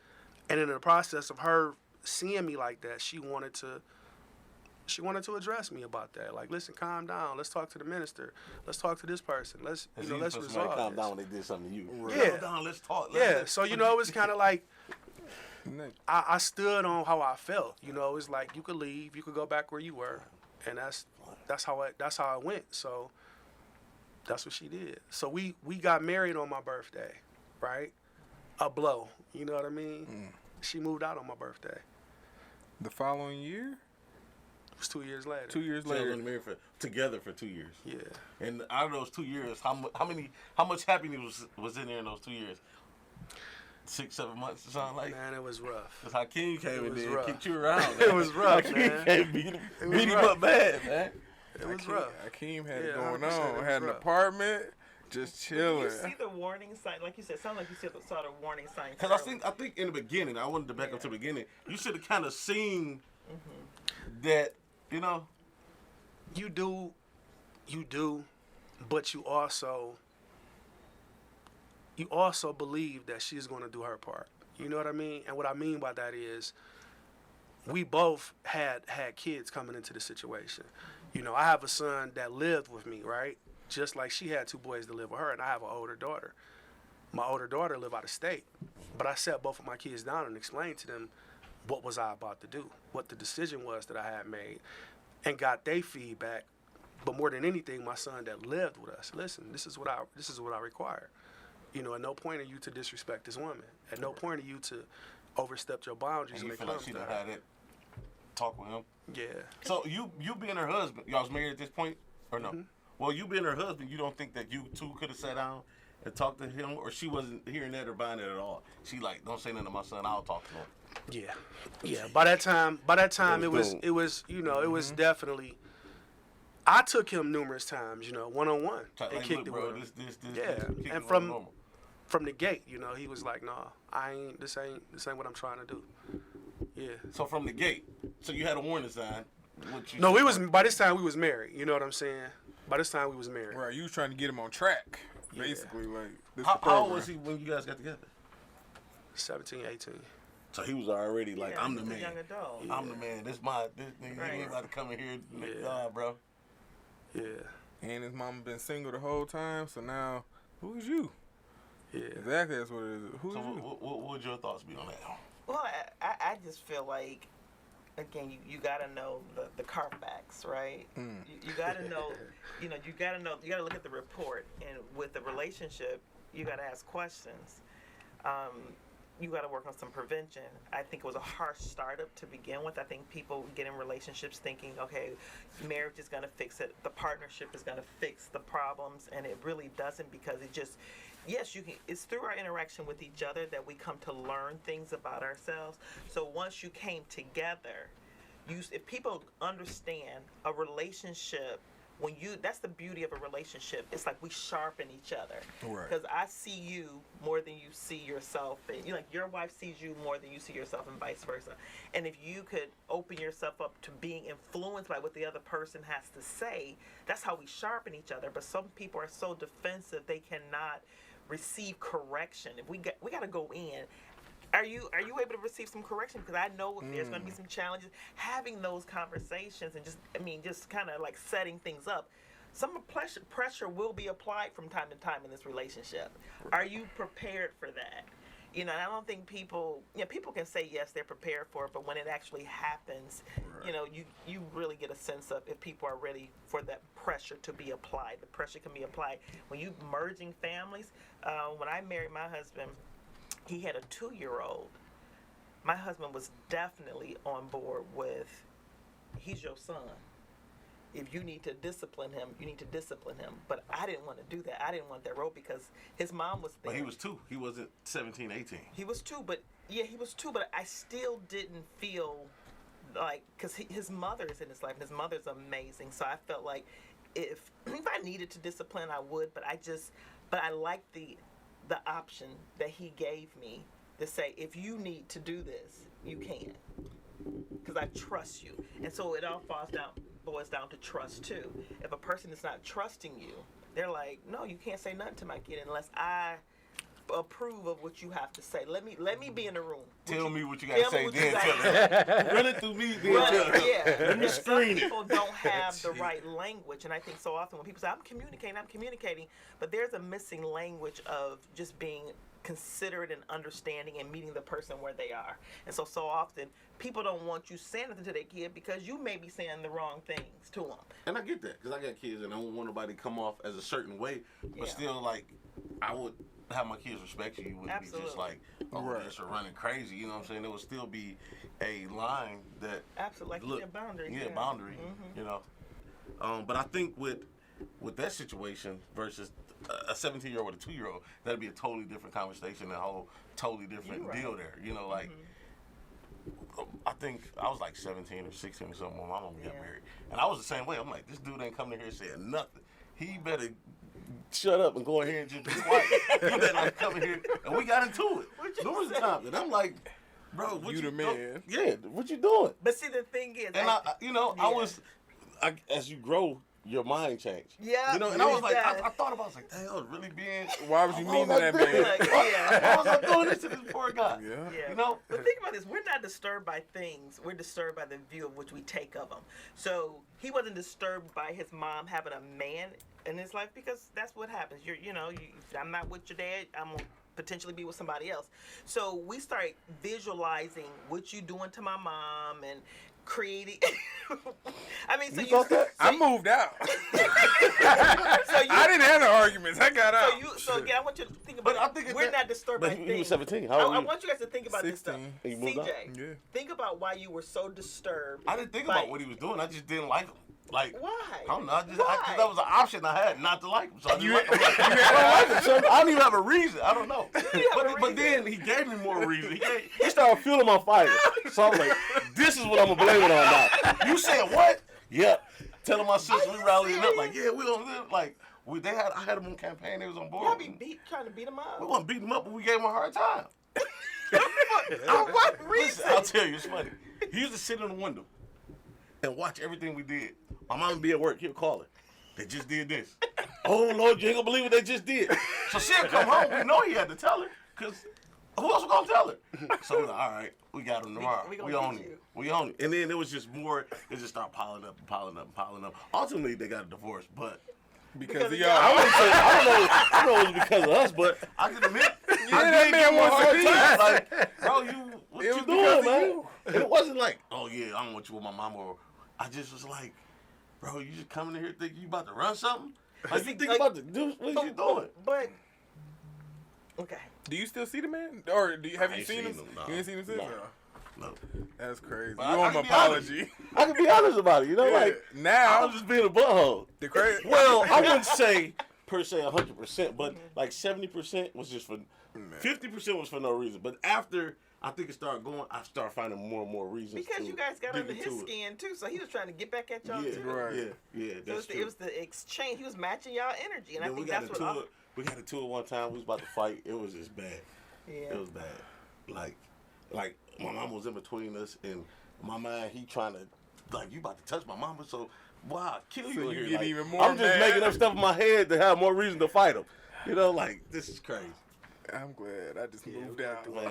And in the process of her seeing me like that, she wanted to address me about that. Like, listen, calm down. Let's talk to the minister. Let's talk to this person. Let's resolve calm this. down when they did something to you. Yeah. Calm down. Let's talk. Yeah. So, you know, it was kind of like, I stood on how I felt. You know, it's like, you could leave, you could go back where you were, and that's how it went. So that's what she did. So we got married on my birthday, right? A blow. You know what I mean? She moved out on my birthday. The following year? It was 2 years later. 2 years So they later. been married together for 2 years. Yeah. And out of those 2 years, how much happiness was in there in those 2 years? 6, 7 months or something like that. Man, it was rough. Because Hakeem came in was there rough. and kicked you around. It was rough, Hakeem man. came beat him rough. up bad, man. It was rough. Akeem had Yeah, it going 100%, it on. was Had an rough. apartment, just chilling. You see the warning sign, like you said. Sounds like you saw the warning signs. Because I think in the beginning, I wanted to back up to the beginning. You should have kind of seen that, you know. You do, but you also believe that she's going to do her part. You know what I mean? And what I mean by that is we both had kids coming into the situation. You know, I have a son that lived with me, right? Just like she had 2 boys that live with her, and I have an older daughter. My older daughter live out of state, but I sat both of my kids down and explained to them what was I about to do, what the decision was that I had made, and got their feedback. But more than anything, my son that lived with us, listen, this is what I require. You know, at no point are you to disrespect this woman. At no point are you to overstep your boundaries. And you when it feel like comes she to done her. had it talk with him? Yeah. So you being her husband, y'all was married at this point, or no? Well, you being her husband, you don't think that you two could have sat down and talked to him, or she wasn't hearing that or buying it at all? She like, don't say nothing to my son, I'll talk to him. Yeah. By that time, it was, you know, it was definitely. I took him numerous times, you know, 1-on-1, and Like, kicked look, it bro, with him. this, Yeah, kick and it from normal. from the gate, you know, he was like, "Nah, this ain't what I'm trying to do." Yeah. So from the gate, so you had a warning sign. No, by this time we was married. You know what I'm saying? By this time we was married. Right, you was trying to get him on track, basically. Like, this How the program. old was he when you guys got together? 17, 18. So he was already like, Yeah, I'm the he's a man. young adult. I'm the man. This nigga, Right. he ain't about to come in here. Yeah. Nah, bro. Yeah. And his mama been single the whole time, so now, who's you? Yeah. Exactly, that's what it is. Who's So you? what would your thoughts be on that? Well, I just feel like, again, you got to know the Carfax, right? You got to know, you got to look at the report. And with the relationship, you got to ask questions. You got to work on some prevention. I think it was a harsh startup to begin with. I think people get in relationships thinking, okay, marriage is going to fix it. The partnership is going to fix the problems. And it really doesn't, because it just, yes, you can. It's through our interaction with each other that we come to learn things about ourselves. So once you came together, if people understand a relationship, that's the beauty of a relationship. It's like we sharpen each other. Right. Because I see you more than you see yourself. And your wife sees you more than you see yourself, and vice versa. And if you could open yourself up to being influenced by what the other person has to say, that's how we sharpen each other. But some people are so defensive they cannot receive correction. If we got to go in. Are you able to receive some correction? Because I know there's going to be some challenges having those conversations, and just kind of like setting things up. Some pressure will be applied from time to time in this relationship. Are you prepared for that? And I don't think people can say yes, they're prepared for it, but when it actually happens, you really get a sense of if people are ready for that pressure to be applied. The pressure can be applied when you merging families. When I married my husband, he had a 2-year-old. My husband was definitely on board with, he's your son. If you need to discipline him, you need to discipline him. But I didn't want to do that. I didn't want that role because his mom was there. But he was 2. He wasn't 17, 18. He was 2, but I still didn't feel like, because his mother is in his life, and his mother's amazing. So I felt like if I needed to discipline, I would. But I liked the option that he gave me to say, if you need to do this, you can, because I trust you. And so it all boils down to trust too. If a person is not trusting you, they're like, no, you can't say nothing to my kid unless I approve of what you have to say. Let me be in the room. Tell me what you got to say, then tell me. Run it through me, then tell me. Yeah. Let me Some screen it. people don't have the right language, and I think so often when people say, I'm communicating, but there's a missing language of just being considerate and understanding and meeting the person where they are. And so often people don't want you saying anything to their kid because you may be saying the wrong things to them. And I get that, because I got kids, and I don't want nobody to come off as a certain way, but Yeah. still, like, I would have my kids respect you. You wouldn't be just Absolutely. like, this or running crazy. You know what I'm saying? There would still be a line that Absolutely, like a boundary. Yeah, boundary. You know. But I think with that situation versus a 17-year-old with a 2-year-old, that'd be a totally different conversation, a whole totally different You're right. deal there. You know, like. I think I was like 17 or 16 or something when my mom got married. And I was the same way. I'm like, this dude ain't coming in here saying nothing. He better shut up and go ahead and just be quiet. He better not come in here. And we got into it. Numerous times. And I'm like, bro, what You the man. Yeah, what you doing? But see, the thing is, And I as you grow your mind changed. Yeah, You know, and I was it like, does. I thought about it, I was like, dang, I was really being. Why was you why mean was that I doing man? Like, yeah. Why was I doing this to this poor guy? Yeah. Yeah. You know? But think about this. We're not disturbed by things. We're disturbed by the view of which we take of them. So he wasn't disturbed by his mom having a man in his life because that's what happens. I'm not with your dad. I'm going to potentially be with somebody else. So we start visualizing what you doing to my mom and creating. I mean, so you thought that? I moved out. So you, I didn't have no arguments. I got out. So again, I want you to think about But I it. think We're not disturbed by But you things. were 17. How old I were you? want you guys to think about this stuff. 16. And you moved out? CJ, Yeah. think about why you were so disturbed. I didn't think by- about what he was doing. I just didn't like him. Like, Why? I don't know. I just, Why? that was an option I had not to like him. So I didn't like him. Like, I don't like him. So I don't even have a reason. I don't know. But then he gave me more reason. He started fueling my fire. So I was like, this is what I'm going to blame it on now. You said what? Yep. Telling my sister, we rallying up like, yeah, we don't live. Like, I had them on campaign. They was on board. Y'all be trying to beat him up. We wasn't beating him up, but we gave him a hard time. For what reason? Listen, I'll tell you, it's funny. He used to sit in the window and watch everything we did. My mom would be at work. He'll call her. They just did this. Oh, Lord, you ain't going to believe what they just did. So she'll come home. We know he had to tell her because who else was going to tell her? So we're like, all right, we got him tomorrow. We We gonna own get it. you. We own it. And then it was just more, it just started piling up and piling up and piling up. Ultimately, they got a divorce, but Because of of y'all. I wouldn't say, I don't know it was because of us, but I can admit, I that did man give him a wants to hard be. time. Like, bro, what It you was doing, because of man? you. And it wasn't like, oh yeah, I don't want you with my mama. Or I just was like, bro, you just coming in here thinking you about to run something? Like you think about to do what you doing? But okay. Do you still see the man? Or have I you ain't seen him? seen him, no. You ain't seen him since? No. No. No. That's crazy. But You I owe him can an be honest. apology. I can be honest about it, you know, Yeah. like Now, I'm just being a butthole. the crazy. Well, I wouldn't say per se 100%, but like 70% was just for 50% was for no reason. But after I think it started going, I started finding more and more reasons. Because to you guys got dig under his into it. skin too, so he was trying to get back at y'all Yeah, too. Right. yeah, So that's true. it was the exchange. He was matching y'all energy, and I Then think we got that's into what. it. We got into it one time. We was about to fight. It was just bad. Yeah. It was bad. Like my mom was in between us, and my mind, he trying to, like, you about to touch my mama, so why I'll kill you So in you here. get Like, even more I'm just mad. making up stuff in my head to have more reason to fight him. You know, like, this is crazy. I'm glad. I just moved out. Man.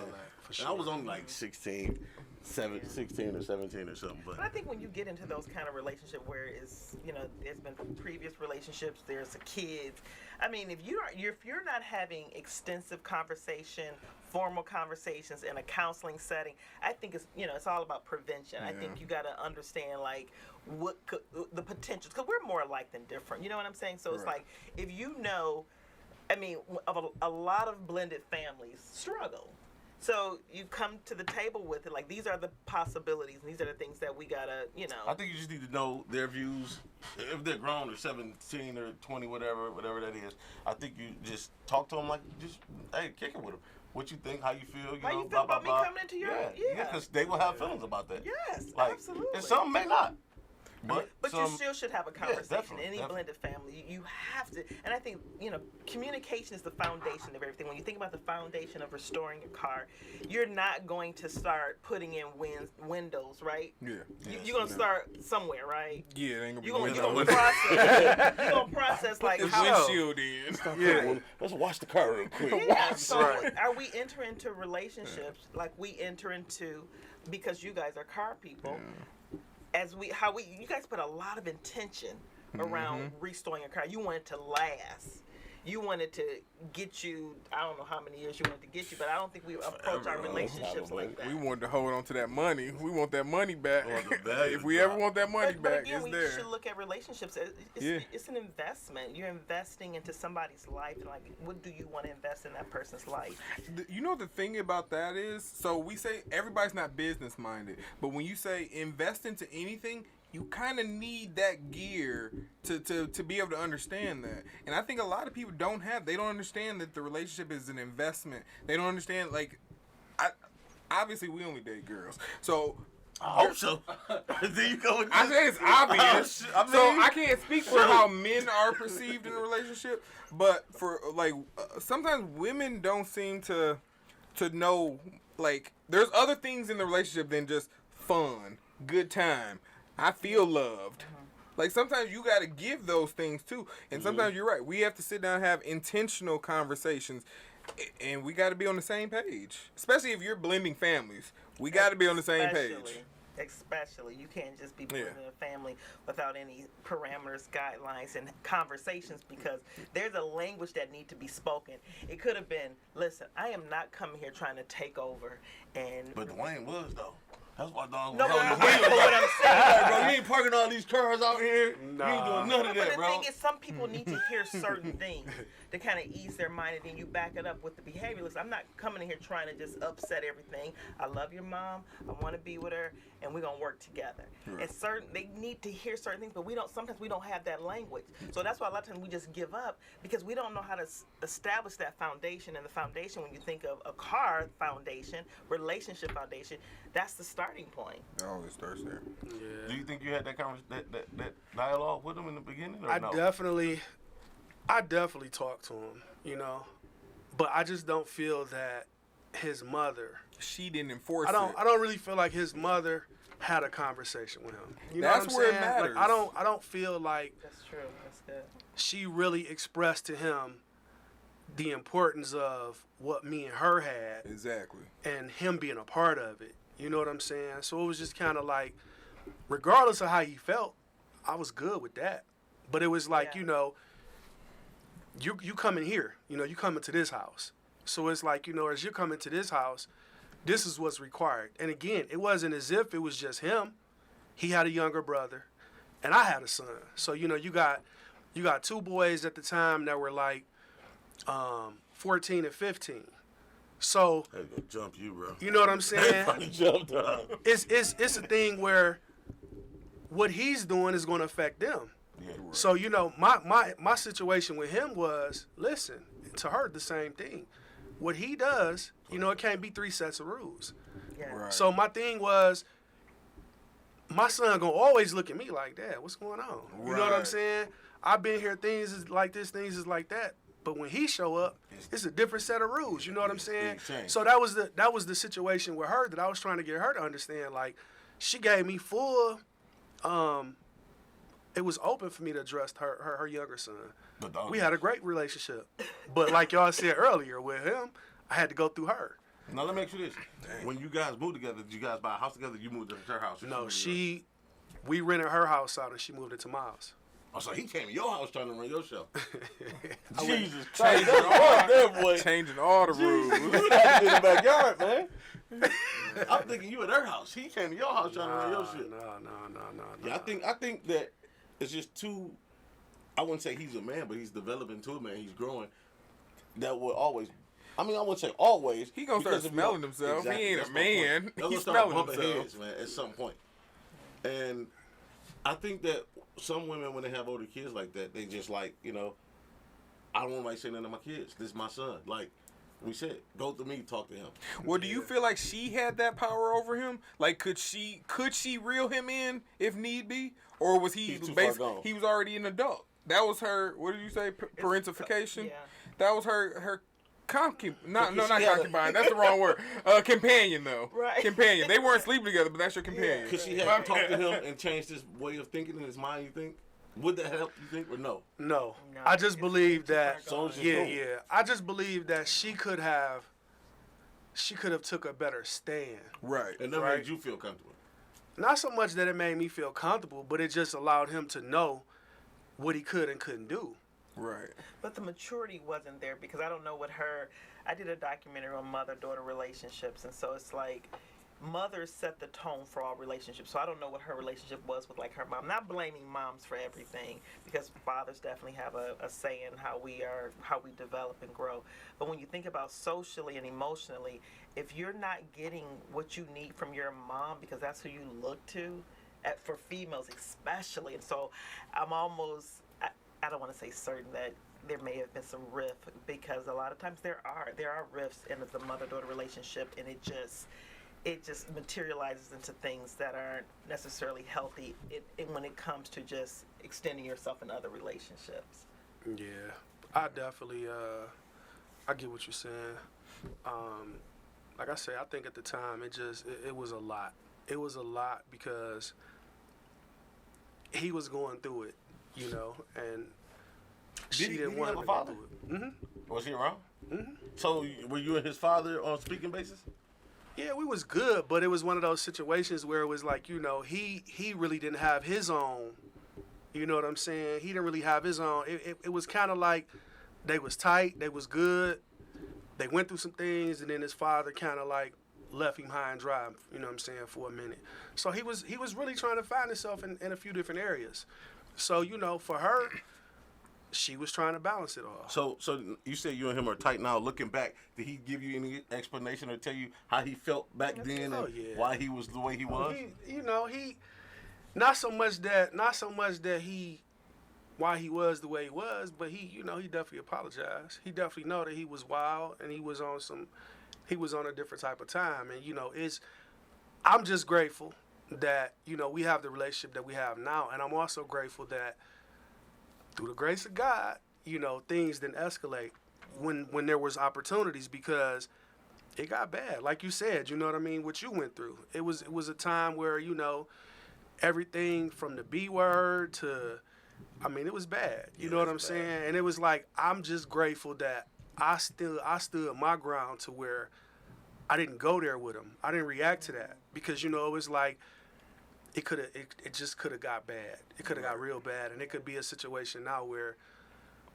And I was only like 16 or 17 or something. But I think when you get into those kind of relationship where it's, there's been previous relationships, there's a kid. I mean, if you're not having extensive conversation, formal conversations in a counseling setting, I think it's all about prevention. I think you got to understand what the potentials, because we're more alike than different. You know what I'm saying? So it's Right. like if a lot of blended families struggle. So you come to the table with it, like these are the possibilities, and these are the things that we gotta, I think you just need to know their views. If they're grown or 17 or 20, whatever that is, I think you just talk to them like, hey, kick it with them. What you think, how you feel, How you feel blah, about me blah, blah. coming into your- Yeah, because they will have feelings about that. Yes, Like, absolutely. And some may not. But you some, still should have a conversation. definitely, Any definitely. blended family, you have to. And I think communication is the foundation of everything. When you think about the foundation of restoring a car, you're not going to start putting in windows, right? Yeah. You're gonna start somewhere, right? Yeah, it ain't You're gonna be gonna windows. process. You're gonna process like The how. windshield in. Well, let's wash the car real quick. Yeah, so Right. are we entering into relationships like we enter into, because you guys are car people, you guys put a lot of intention around restoring a car. You want it to last. You wanted to get you, I don't know how many years you wanted to get you, but I don't think we approach our relationships like that. We wanted to hold on to that money. We want that money back. Want the value If we drop. ever want that money But back, again, it's we there. should look at relationships. It's an investment. You're investing into somebody's life, and what do you want to invest in that person's life? You know the thing about that is, so we say everybody's not business minded, but when you say invest into anything, you kind of need that gear to be able to understand that. And I think a lot of people they don't understand that the relationship is an investment. They don't understand, obviously we only date girls. So I hope so. There you go with I this. say it's obvious. I mean, So I can't speak for how men are perceived in a relationship, but for sometimes women don't seem to know, there's other things in the relationship than just fun, good time. I feel loved. Like, sometimes you got to give those things, too. And sometimes you're right. We have to sit down and have intentional conversations. And we got to be on the same page. Especially if you're blending families. We got to be on the same page. Especially, you can't just be blending a family without any parameters, guidelines, and conversations, because there's a language that need to be spoken. It could have been, listen, I am not coming here trying to take over. But Dwayne was, though. That's why dog No, was on the but wheel. what I'm saying, Bro, you ain't parking all these cars out here. Nah. You ain't doing none of but that, the bro. thing is, some people need to hear certain things to kind of ease their mind, and then you back it up with the behavior. Listen, I'm not coming in here trying to just upset everything. I love your mom. I want to be with her, and we're gonna work together. And they need to hear certain things, but sometimes we don't have that language. So that's why a lot of times we just give up, because we don't know how to establish that foundation. And the foundation, when you think of a car foundation, relationship foundation, that's the starting point. It always starts there. Do you think you had that that dialogue with him in the beginning, or I no? definitely talked to him, you know, but I just don't feel that his mother. She didn't enforce I it. don't really feel like his mother had a conversation with him. You know That's what I'm where it saying? matters. Like, I don't feel like That's true. That's good. she really expressed to him the importance of what me and her had Exactly. and him being a part of it. You know what I'm saying? So it was just kind of like, regardless of how he felt, I was good with that. But it was like, Yeah. you know, you coming here, you know, you coming to this house. So it's like, you know, as you're coming to this house, this is what's required. And again, it wasn't as if it was just him. He had a younger brother, and I had a son. So, you know, you got two boys at the time that were like 14 and 15. So, Hey, go jump you, bro. you know what I'm saying? Jumped up. It's a thing where what he's doing is going to affect them. Yeah. So, you know, my situation with him was, listen, to her, the same thing. What he does, you know, it can't be 3 sets of rules. Yeah. Right. So my thing was, my son gonna always look at me like, Dad, what's going on? You know what I'm Right. saying? I've been here, things is like this, things is like that. But when he show up, it's a different set of rules. You know what I'm saying? change. So that was the situation with her that I was trying to get her to understand. Like, she gave me full. It was open for me to address her younger son. The dog. We had a great relationship, but like y'all said earlier, with him, I had to go through her. Now let me ask you this: when you guys moved together, did you guys buy a house together? You moved to her house? or No, she. we rented her house out and she moved into my house. Oh, so he came to your house trying to run your show. went- Jesus Christ, that boy. Changing all the rules. You had to be in the backyard, man. I'm thinking you at her house. He came to your house trying to run your shit. No. Yeah, I think that it's just too. I wouldn't say he's a man, but he's developing to a man. He's growing. That will always. I mean, I wouldn't say always. He gonna start because if you smelling don't- himself. He ain't that's a my point. man. They're gonna He's start smelling bumping himself. heads, man, at some point. And I think that some women, when they have older kids like that, they just like, you know, I don't want to say nothing to my kids. This is my son. Like we said, go to me, talk to him. Well, do you feel like she had that power over him? Like, could she reel him in if need be, or was he He's too far basically gone. he was already an adult? That was her. What did you say? Parentification. Yeah. That was her concubine. Not Because not she had a- concubine. That's the wrong word. Companion though. Right. Companion. They weren't sleeping together, but that's your companion. Could she have talked to him and changed his way of thinking in his mind, you think? Would that help, you think, or no? No. No, I just it's believe too that. far gone. Yeah. I just believe that she could have took a better stand. Right. And that Right. made you feel comfortable. Not so much that it made me feel comfortable, but it just allowed him to know what he could and couldn't do. Right. But the maturity wasn't there, because I don't know what I did a documentary on mother-daughter relationships, and so it's like mothers set the tone for all relationships. So I don't know what her relationship was with like her mom. Not blaming moms for everything, because fathers definitely have a say in how we develop and grow. But when you think about socially and emotionally, if you're not getting what you need from your mom, because that's who you look to, for females especially, and so I'm almost, I don't want to say certain that there may have been some rift, because a lot of times there are rifts in the mother-daughter relationship, and it just materializes into things that aren't necessarily healthy when it comes to just extending yourself in other relationships. Yeah, I definitely, I get what you're saying. Like I said, I think at the time it was a lot. It was a lot because he was going through it, you know, and Did she he didn't have want a him to go father? through it. Was he around? So were you and his father on speaking basis? Yeah, we was good, but it was one of those situations where it was like, you know, he really didn't have his own. You know what I'm saying? He didn't really have his own. It was kind of like they was tight, they was good. They went through some things, and then his father kind of like left him high and dry, you know what I'm saying, for a minute. So he was really trying to find himself in a few different areas. So, you know, for her, she was trying to balance it all. So you say you and him are tight now. Looking back, did he give you any explanation or tell you how he felt back then and why he was the way he was? He not so much that why he was the way he was, but he definitely apologized. He definitely know that he was wild and he was on a different type of time. And, you know, I'm just grateful that, you know, we have the relationship that we have now. And I'm also grateful that through the grace of God, you know, things didn't escalate when there was opportunities, because it got bad. Like you said, you know what I mean, what you went through. It was a time where, you know, everything from the B word to, I mean, it was bad. You know what I'm saying? And it was like, I'm just grateful that I stood my ground to where I didn't go there with him. I didn't react to that, because, you know, it was like, it just could have got bad. It could have got real bad, and it could be a situation now where,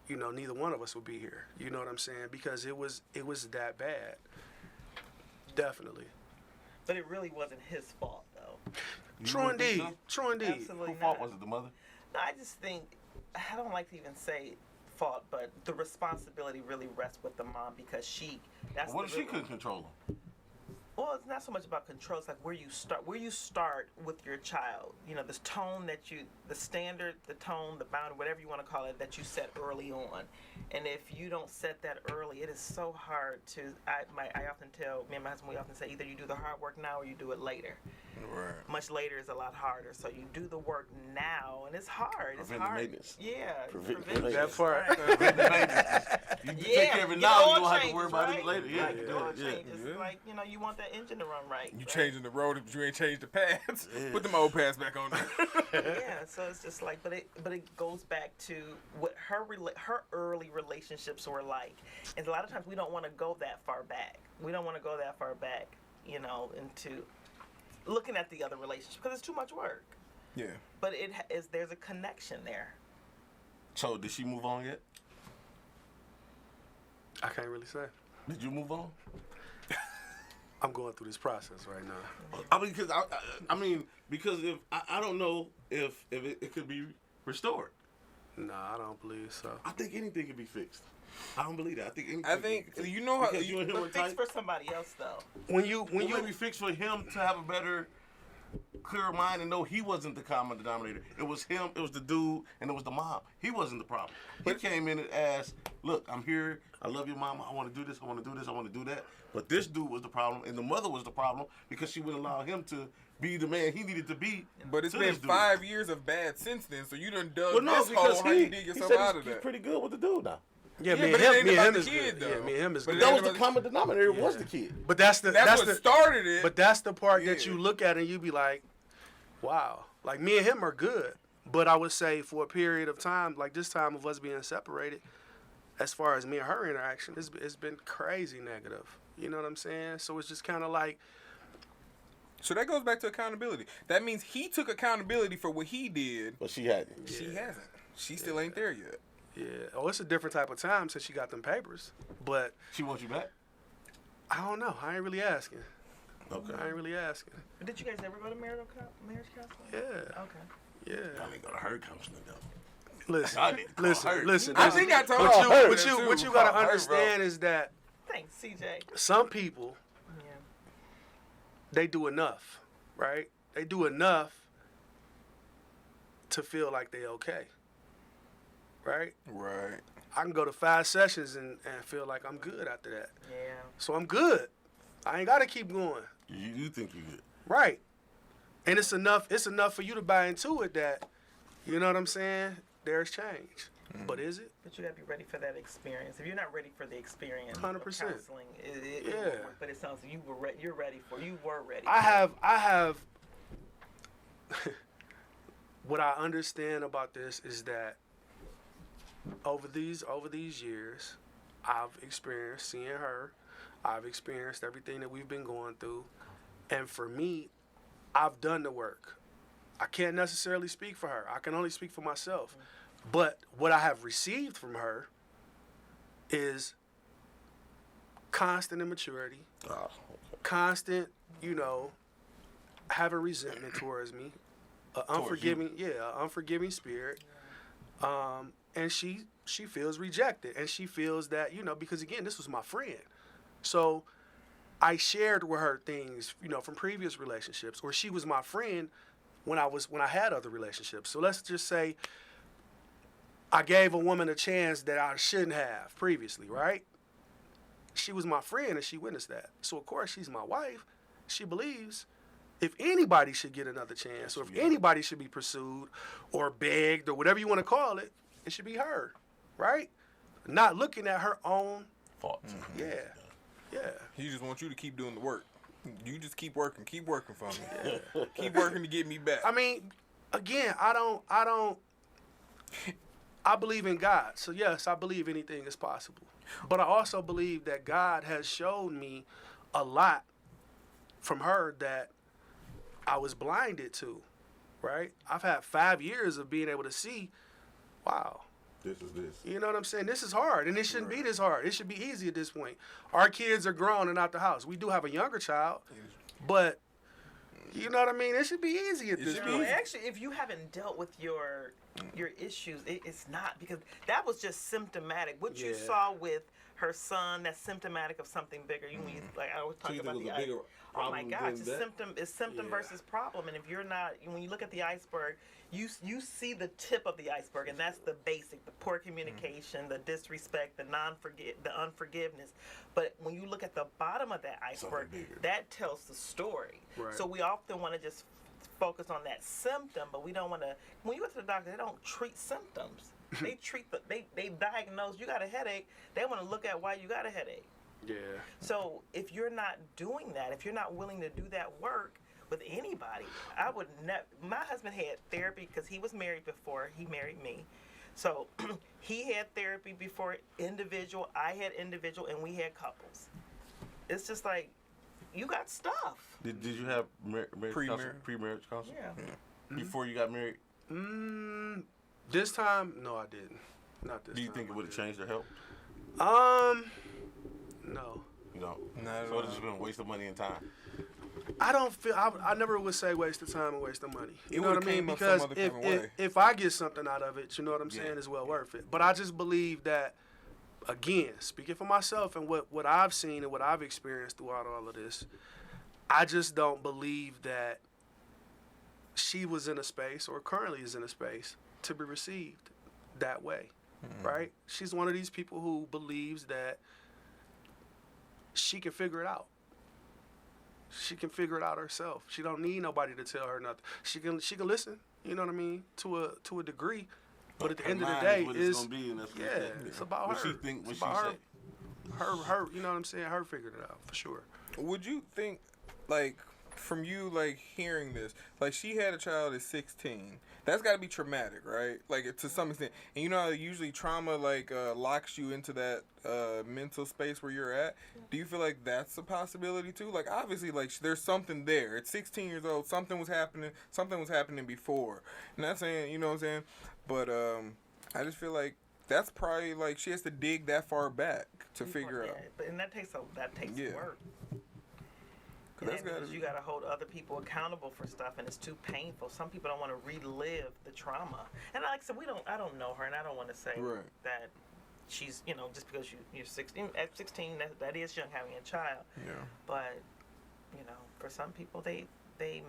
you know, neither one of us would be here. You know what I'm saying? Because it was that bad. Definitely. But it really wasn't his fault, though. True indeed. Absolutely Whose fault was it, the mother? No, I just think, I don't like to even say fault, but the responsibility really rests with the mom, because What if she couldn't control him? Well, it's not so much about control. It's like where you start with your child. You know, this tone the standard, the tone, the boundary, whatever you want to call it, that you set early on. And if you don't set that early, it is so hard to. I often tell me and my husband, we often say either you do the hard work now or you do it later. Right. Much later is a lot harder. So you do the work now, and it's hard. It's Preventive hard. maintenance. Yeah. Preventive That part. You take care of it now, you don't have to worry about it later. Yeah, Like, the oil yeah. changes. It's like, you know, you want that engine to run right. You changing the road, but you ain't changed the pads. Put them old pads back on there. Yeah, so it's just like, but it goes back to what her early relationships were like, and a lot of times we don't want to go that far back. We don't want to go that far back, you know, into looking at the other relationship, because it's too much work. Yeah. But there's a connection there. So did she move on yet? I can't really say. Did you move on? I'm going through this process right now. I mean, because if I don't know if it could be restored. Nah, I don't believe so. I think anything can be fixed. I don't believe that. I think anything. I think you know how because you and him were But fix tight. for somebody else, though. When you Maybe fix for him to have a better, clearer mind and know he wasn't the common denominator. It was him, it was the dude, and it was the mom. He wasn't the problem. He came in and asked, look, I'm here. I love your mama. I want to do this. I want to do this. I want to do that. But this dude was the problem, and the mother was the problem because she wouldn't allow him to be the man he needed to be. But it's to been this dude. 5 years of bad since then, so you done dug Well, no, this because hole. How you dig he yourself said out of he's that? pretty good with the dude now. Yeah, Yeah, me but and it him, ain't me and about him the is kid, good. Yeah, though. me and him is But good. That was Yeah. the common denominator. Was the kid. But that's That's the what started it. But that's the part that Yeah. you look at and you be like, wow. Like, me and him are good. But I would say for a period of time, like this time of us being separated, as far as me and her interaction, it's been crazy negative. You know what I'm saying? So it's just kind of like, So that goes back to accountability. That means he took accountability for what he did. But she hadn't. She hasn't. She still ain't there yet. yeah. Oh, it's a different type of time since she got them papers. But She wants you back? I don't know. I ain't really asking. Okay. I ain't really asking. Did you guys ever go to marriage counseling? Yeah. Okay. Yeah. I ain't go to her counseling though. Listen. I need to call her. Listen. I think I told What you you, that what you, too. what you gotta Call her, bro. understand is that Thanks, CJ. some people, Yeah. they do enough, right? They do enough to feel like they okay, right? Right. I can go to 5 sessions and feel like I'm good after that. Yeah. So I'm good. I ain't gotta keep going, You think you good? right? And it's enough for you to buy into it that, you know what I'm saying? There's change. But is it? But you gotta be ready for that experience. If you're not ready for the experience, 100%. of counseling, it Yeah. won't work. But it sounds like you were ready. I have what I understand about this is that over these years, I've experienced seeing her. I've experienced everything that we've been going through. And for me, I've done the work. I can't necessarily speak for her. I can only speak for myself. But what I have received from her is constant immaturity, constant, having resentment towards me, an unforgiving spirit. And she feels rejected, and she feels that, because again, this was my friend. So I shared with her things, from previous relationships, or she was my friend when I had other relationships. So let's just say I gave a woman a chance that I shouldn't have previously, right? She was my friend and she witnessed that. So of course she's my wife. She believes if anybody should get another chance, or if anybody should be pursued or begged or whatever you want to call it, it should be her, right? Not looking at her own fault. Yeah. He just wants you to keep doing the work. You just keep working for me. Yeah. Keep working to get me back. I mean, again, I believe in God. So yes, I believe anything is possible. But I also believe that God has shown me a lot from her that I was blinded to, right? I've had 5 years of being able to see, wow. This is this. You know what I'm saying? This is hard, and it shouldn't be this hard. It should be easy at this point. Our kids are grown and out the house. We do have a younger child, but you know what I mean? It should be easy at this point. Actually, if you haven't dealt with your issues, it's not, because that was just symptomatic. What you saw with her son, that's symptomatic of something bigger. I always talk about the iceberg. Oh my gosh, it's symptom versus problem. And if you're not, when you look at the iceberg, you see the tip of the iceberg, and that's the basic, the poor communication, the disrespect, the unforgiveness. But when you look at the bottom of that iceberg, that tells the story. Right. So we often want to just focus on that symptom, but we don't want to. When you go to the doctor, they don't treat symptoms. They treat they diagnose, you got a headache. They want to look at why you got a headache. Yeah. So if you're not doing that, if you're not willing to do that work with anybody, I would never. My husband had therapy because he was married before he married me. So he had therapy before individual, I had individual, and we had couples. It's just like, you got stuff. Did you have pre-marriage counseling? Yeah. Before you got married? This time, no, I didn't. Not this time. Do you think it would have changed or helped? No. You know? Not So it's just been a waste of money and time. I don't feel. I never would say waste of time and waste of money. You know what I mean? came up Because some other kind of way. if I get something out of it, you know what I'm saying, it's well worth it. But I just believe that, again, speaking for myself and what I've seen and what I've experienced throughout all of this, I just don't believe that she was in a space, or currently is in a space, to be received that way, right? She's one of these people who believes that she can figure it out. She can figure it out herself. She don't need nobody to tell her nothing. She can listen, you know what I mean, to a degree. But at the end of the day, it's about what her. She think, what it's she about say. her, you know what I'm saying? Her figured it out for sure. Would you think, like, from you, like, hearing this, like, she had a child at 16. That's got to be traumatic, right? Like, to some extent. And you know how usually trauma, like, locks you into that mental space where you're at? Do you feel like that's a possibility, too? Like, obviously, like, there's something there. At 16 years old, something was happening before. And that's saying, you know what I'm saying? But I just feel like that's probably, like, she has to dig that far back to figure out. But that takes work. Because you got to hold other people accountable for stuff, and it's too painful. Some people don't want to relive the trauma. And like I said, I don't know her, and I don't want to say that she's, just because you're 16. At 16, that is young, having a child. Yeah. But, for some people, they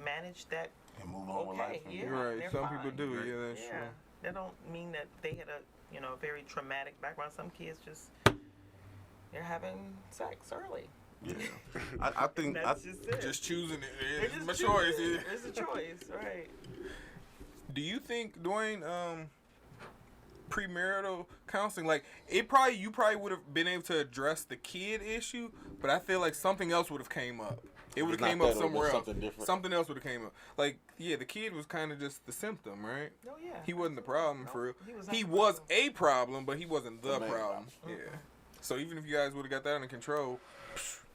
manage that. And move on with life. Yeah, right. Some fine. people do. Yeah, that's true. That don't mean that they had a very traumatic background. Some kids they're having sex early. Yeah, I think That's just it. Just choosing it. It's my It's choice. It's a choice, right? Do you think, Dwayne, premarital counseling, like, you probably would have been able to address the kid issue, but I feel like something else would have came up. It would have Not came that, up it would've somewhere been else. something different. Something else would have came up. Like, yeah, the kid was kind of just the symptom, right? Oh yeah. He wasn't the problem for real. He was not He the was problem. a problem, but he wasn't the main problem. Yeah. So even if you guys would have got that under control,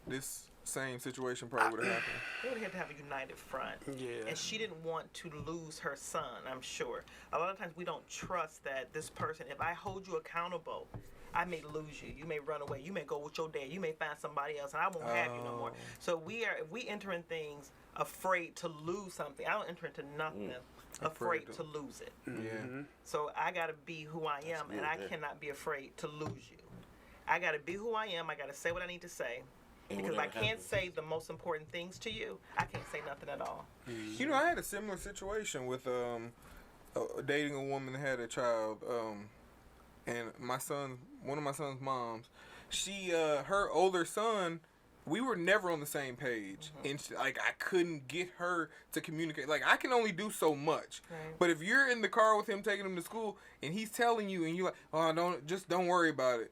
this same situation probably would have happened. They would have to have a united front. Yeah. And she didn't want to lose her son, I'm sure. A lot of times we don't trust that this person, if I hold you accountable, I may lose you. You may run away. You may go with your dad. You may find somebody else, and I won't have you no more. So if we enter in things afraid to lose something, I don't enter into nothing afraid to lose it. Yeah. So I got to be who I am, and I good, yeah. cannot be afraid to lose you. I got to be who I am. I got to say what I need to say. And Because if I whatever can't happens. say the most important things to you, I can't say nothing at all. You know, I had a similar situation with dating a woman that had a child, and one of my son's moms, she, her older son, we were never on the same page, and I couldn't get her to communicate. Like, I can only do so much, Right. but if you're in the car with him taking him to school, and he's telling you, and you're like, oh, don't worry about it,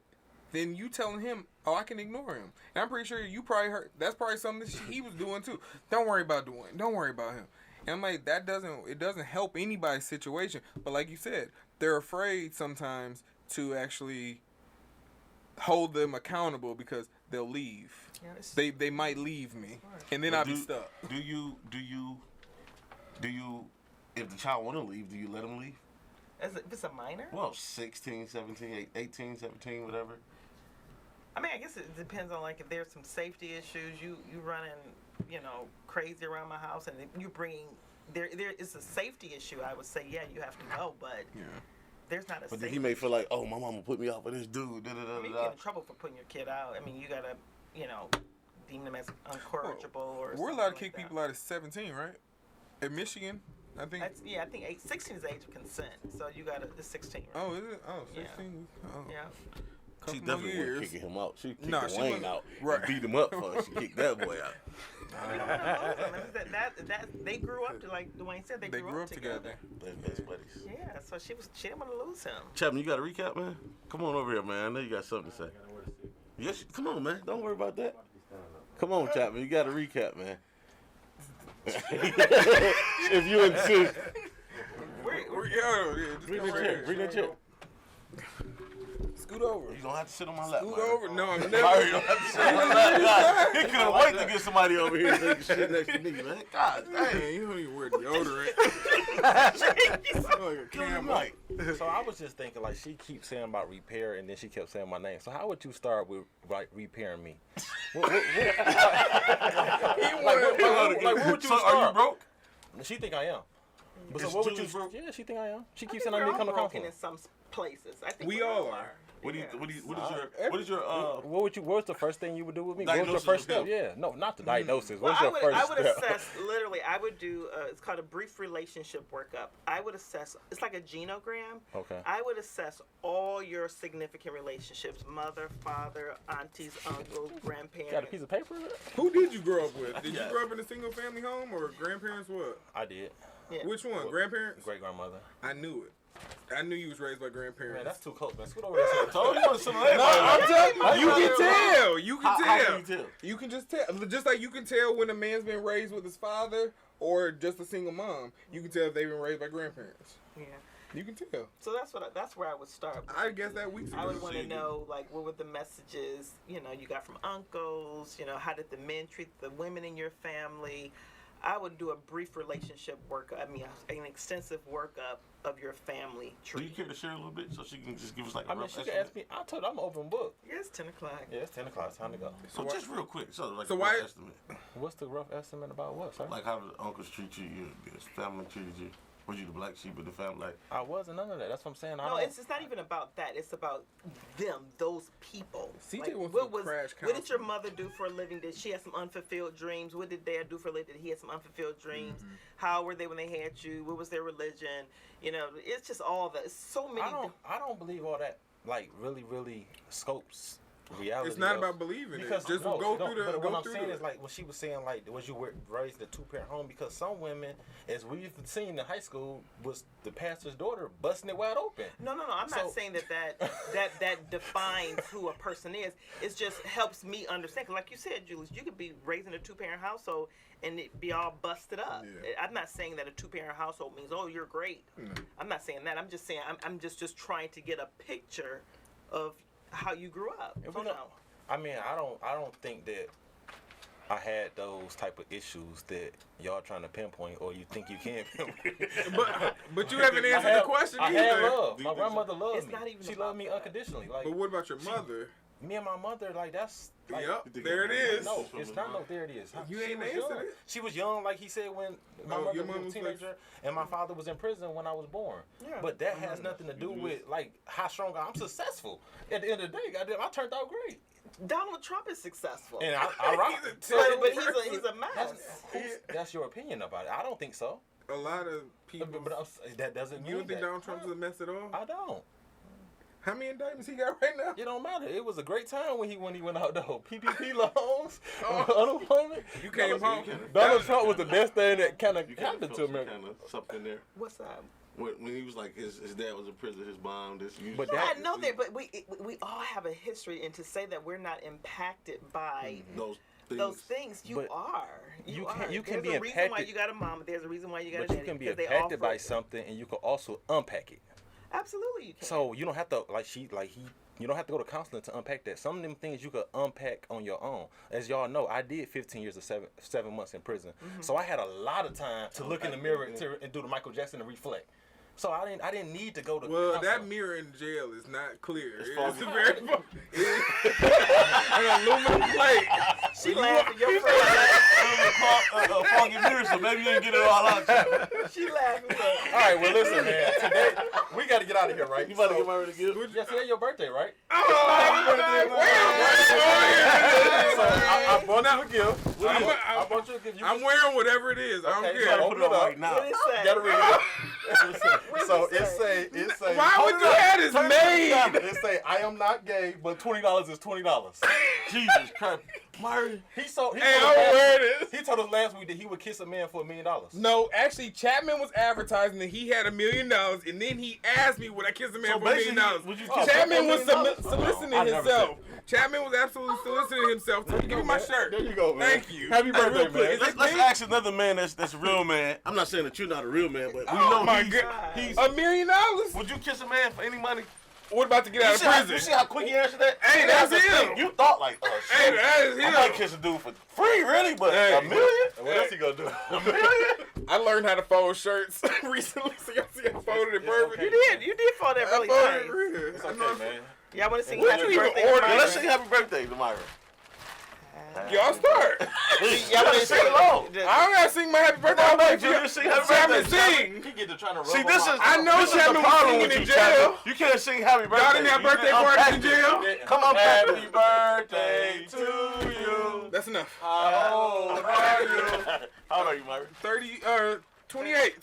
then you telling him, oh, I can ignore him. And I'm pretty sure you probably heard, that's probably something that he was doing too. Don't worry about him. And I'm like, it doesn't help anybody's situation. But like you said, they're afraid sometimes to actually hold them accountable because they'll leave. Yeah, it's- They might leave me, and then But I'll be stuck. Do you, if the child want to leave, do you let them leave? If it's a minor? Well, 16, 17, 18, 17, whatever. I mean, I guess it depends on, like, if there's some safety issues, you running, crazy around my house, and if you bringing, there is a safety issue, I would say, yeah, you have to go, but there's not a But safety then he may feel like, oh, my mama put me out for this dude. Da, da, da, I mean, you da. get in trouble for putting your kid out. I mean, you gotta, deem them as incorrigible or We're allowed to something kick like that. people out at 17, right? In Michigan, I think. I think 16 is the age of consent, so you gotta, it's 16, right? Oh, is it? Oh, Yeah. 16. Oh. Yeah. She Couple more definitely wasn't years. kicking him out. She kicked Nah, she Wayne wasn't- out right. and beat him up for it. She kicked that boy out. You don't want to lose them. I mean, that they grew up to, like Dwayne said, they grew up together. They're best buddies. Yeah, so she didn't want to lose him. Chapman, you got a recap, man? Come on over here, man. I know you got something to say. Yes, come on, man. Don't worry about that. Come on, Chapman. You got a recap, man. If you insist. Bring the chair. Bring that chair. Scoot over. You don't have to sit on my lap. Scoot Mario. over. No, I'm Mario, never. you don't have to sit on my lap. He couldn't wait to get somebody over here to shit next to me, man. God dang. Man, you don't even wear deodorant. Jeez. like a Good camel. night. So I was just thinking, like, she keeps saying about repair, and then she kept saying my name. So how would you start with repairing me? What would you So start? are you broke? She think I am. But so Is what would Julie you? broke? Yeah, she think I am. She I keeps think saying I we're need to all come to broken counseling. in some places. I think We we all all are. are. What is your What's the first thing you would do with me? Diagnosis What's your first of step? him. Yeah, no, not the diagnosis. Well, What's your first I would step? assess, literally, I would do, it's called a brief relationship workup. I would assess, it's like a genogram. Okay. I would assess all your significant relationships, mother, father, aunties, uncles, grandparents. Got a piece of paper? Who did you grow up with? Did you grow up in a single family home or grandparents? What? I did. Yeah. Which one? Grandparents? Great grandmother. I knew it. I knew you was raised by grandparents. Man, that's too close, man. Scoot over there. told you want some of that. I'm telling you, you can tell. You can How tell. can you tell? You can just tell. Just like you can tell when a man's been raised with his father or just a single mom. You can tell if they've been raised by grandparents. Yeah. You can tell. So that's where I would start. I guess that week's I ago. would want to know, like, what were the messages, you got from uncles, how did the men treat the women in your family? I would do a brief relationship workup, an extensive workup of your family Do you tree. care to share a little bit so she can just give us like a I mean, rough she could estimate? ask me. I told her I'm an open book. Yeah, it's 10 o'clock. Yeah, it's 10 o'clock. It's time to go. So just real quick, so like So a why- rough estimate. What's the rough estimate about what, sir? Like how the uncles treat you, your family treated you. Was you the black sheep of the family? Like, I wasn't none of that. That's what I'm saying. No, it's not even about that. It's about them, those people. CJ wants what to crash what did your counseling. mother do for a living? Did she have some unfulfilled dreams? What did dad do for a living? Did he have some unfulfilled dreams? How were they when they had you? What was their religion? It's just all that. It's so many. I don't believe all that. Like really scopes reality. It's not of- about believing because it. Just no, go no, through the. But Go what I'm through saying the. is like when she was saying like was you raised in a 2-parent home, because some women, as we've seen in high school, was the pastor's daughter busting it wide open. No. I'm not saying that defines who a person is. It just helps me understand. 'Cause like you said, Julius, you could be raised in a 2-parent household and it be all busted up. Yeah. I'm not saying that a 2-parent household means, oh, you're great. I'm not saying that. I'm just saying I'm just trying to get a picture of how you grew up. And So we don't- no. I mean, I don't think that I had those type of issues that y'all trying to pinpoint, or you think you can pinpoint. But you haven't answered the question I had either. love. My grandmother loved It's me. not even She about loved me that. unconditionally. Like But what about your mother? me and my mother, like that's. Like, Yep, there it is. No, it's not. No, there it is. You She ain't was answered young. it. She was young, like he said, when my Oh, mother your was mom a was teenager, and my father was in prison when I was born. Yeah. But that has nothing to do with like how strong I'm successful. At the end of the day, goddamn, I turned out great, Donald Trump is successful. and I rock. but he's a mess. That's your opinion about it. I don't think so. A lot of people. But that doesn't mean You don't think that. Donald Trump's a mess at all? I don't. How many indictments he got right now? It don't matter. It was a great time when he went out though. PPP loans, unemployment. You came home. Donald Trump was the best thing that kind of You kind happened of to America. kind of something there. What's that? When he was like his dad was in prison, his mom, this. But No, that- I know that, but we all have a history, and to say that we're not impacted by those things, you But are. you are. can- you can There's be a reason why impacted- you got a mom. There's a reason why you got a But you daddy. can be because they impacted by offer- something, and you can also unpack it. Absolutely, you can. So you don't have to you don't have to go to counseling to unpack that. Some of them things you could unpack on your own. As y'all know, I did 15 years of 7 months in prison, so I had a lot of time to look in the mirror and do the Michael Jackson and reflect. So I didn't need to go to. Well, counseling. that mirror in jail is not clear. It's foggy. very an aluminum plate. she laughing. Your friend a foggy mirror, so maybe you didn't get it all out. she laughing. All right, well listen, man. Today we got to get out of here, right? You about to get married again? Yes, yeah, your birthday, right? Oh, So I brought you a gift. I brought you a gift. I'm wearing whatever it is. I don't Okay, care. so Put it on right now. What is that? Gotta read it. So it it say. Why would you have this made? It say I am not gay, but $20 is $20. Jesus Christ, Myron. He Hey, told I'm us wearing this. he told us last week that he would kiss a man for $1 million. No, actually, Chapman was advertising that he had $1 million, and then he asked me, would I kiss a man So for $1 million? basically, would you kiss Chapman was $1 million? soliciting I never himself. Chapman was absolutely soliciting himself. To give me my shirt. There you go, man. Thank you. Happy Hey, real birthday, quick, man. is Let's it me? ask another man that's a real man. I'm not saying that you're not a real man, but we Oh know my he's. God. He's. $1 million? Would you kiss a man for any money? What about to get out of You prison? see how quick he answered that? Hey, that's the thing. him. You thought like, oh Hey, shit. that is I might him. kiss a dude for free, really, but Hey. $1 million? What else he gonna do? $1 million? I learned how to fold shirts recently, so y'all see I folded it perfect. okay. You did fall that really I folded nice. it real. It's I okay, know- man. Y'all want to sing What'd happy you even birthday? order? to Let's Myron? sing happy birthday to Myra. Y'all start. Y'all want to Sing along. I don't gotta sing my happy birthday. I wait for You you. sing happy Chapman birthday. sing. He get to trying to rub See, on this my- is I know this is Chapman the was problem singing with in you, jail. Chapman. You can't sing happy birthday. Y'all didn't have You birthday didn't parties unpack in it. jail? Come on, Happy Happy birthday to you. That's enough. How old are you? How old are you, Myra? 28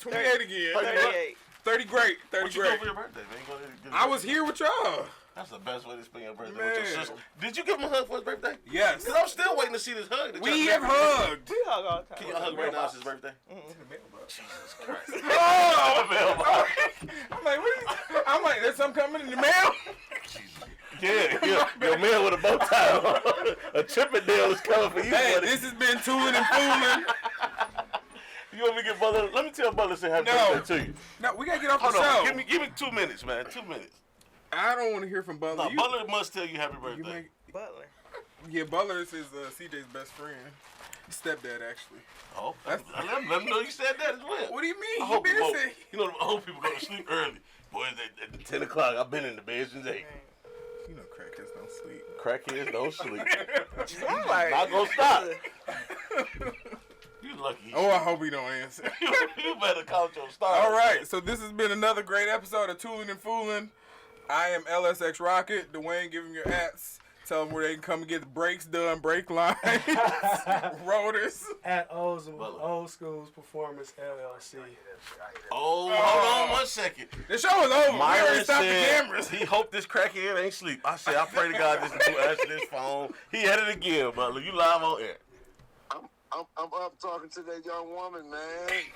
again. 38. 30 great. 30 What you doing great. for your birthday, man? You gonna get a I was birthday? here with y'all. That's the best way to spend your birthday with Man. your sister. Did you give him a hug for his birthday? Yes. Because I'm still waiting to see this hug. that We y'all have did. hugged. We hug all the Can time. y'all hug right now? It's his birthday. Oh! I'm like, there's something coming in the mail. Yeah, your man with a bow tie on. A Chippendale is coming for you, Hey, buddy. this has been Toolin and Foolin. You want me to get Butler? Let me tell Butler to say happy No. birthday to you. No, we gotta get off the Hold on, show. give me 2 minutes, man. 2 minutes. I don't want to hear from Butler. No, Butler must tell you happy you birthday. Butler. yeah, Butler is CJ's best friend. His stepdad, actually. Oh, let him know you said that as well. What do you mean? I He hope been you, saying. you know, the old people go to sleep early. Boys, at 10 o'clock, I've been in the bed since 8. You know, crackheads don't sleep. Crackheads don't sleep. I'm like, Not gonna stop. You lucky. Oh, I hope he don't answer. You better count your stars. All right, so this has been another great episode of Toolin and Foolin. I am LSX Rocket. Dwayne, give him your ats. Tell them where they can come and get the brakes done, brake lines, rotors. At Old Schools Performance LLC. Oh, hold on 1 second. The show is over. We already Myron stopped the said cameras. he hoped this crackhead ain't sleep. I said, I pray to God this dude answer this phone. He had it again, Butler. You live on air. I'm up talking to that young woman, man.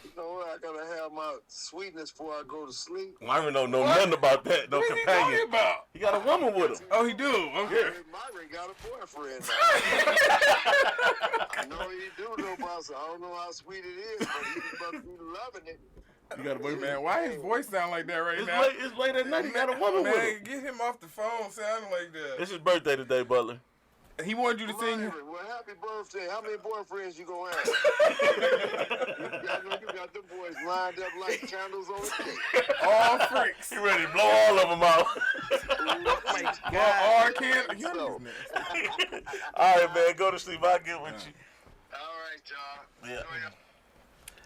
You know what? I gotta have my sweetness before I go to sleep. Myron don't know nothing about that. No What is he companion. talking about? He got a woman with him. Oh, he do? Okay. Myron got a boyfriend now. I know he do, though, boss. I don't know how sweet it is, but he's about to be loving it. You got a boyfriend. Man, why his voice sound like that right It's now? late at night. He got a woman with him. Man, get him off the phone sounding like that. It's his birthday today, Butler. He wanted you to sing. Myron, well, happy birthday. How many boyfriends you gonna have? you got them boys lined up like candles on a cake. All freaks. He ready to blow all of them out. Well, R. Ken. So. All right, man. Go to sleep. I'll get with you. All right, y'all. Yeah.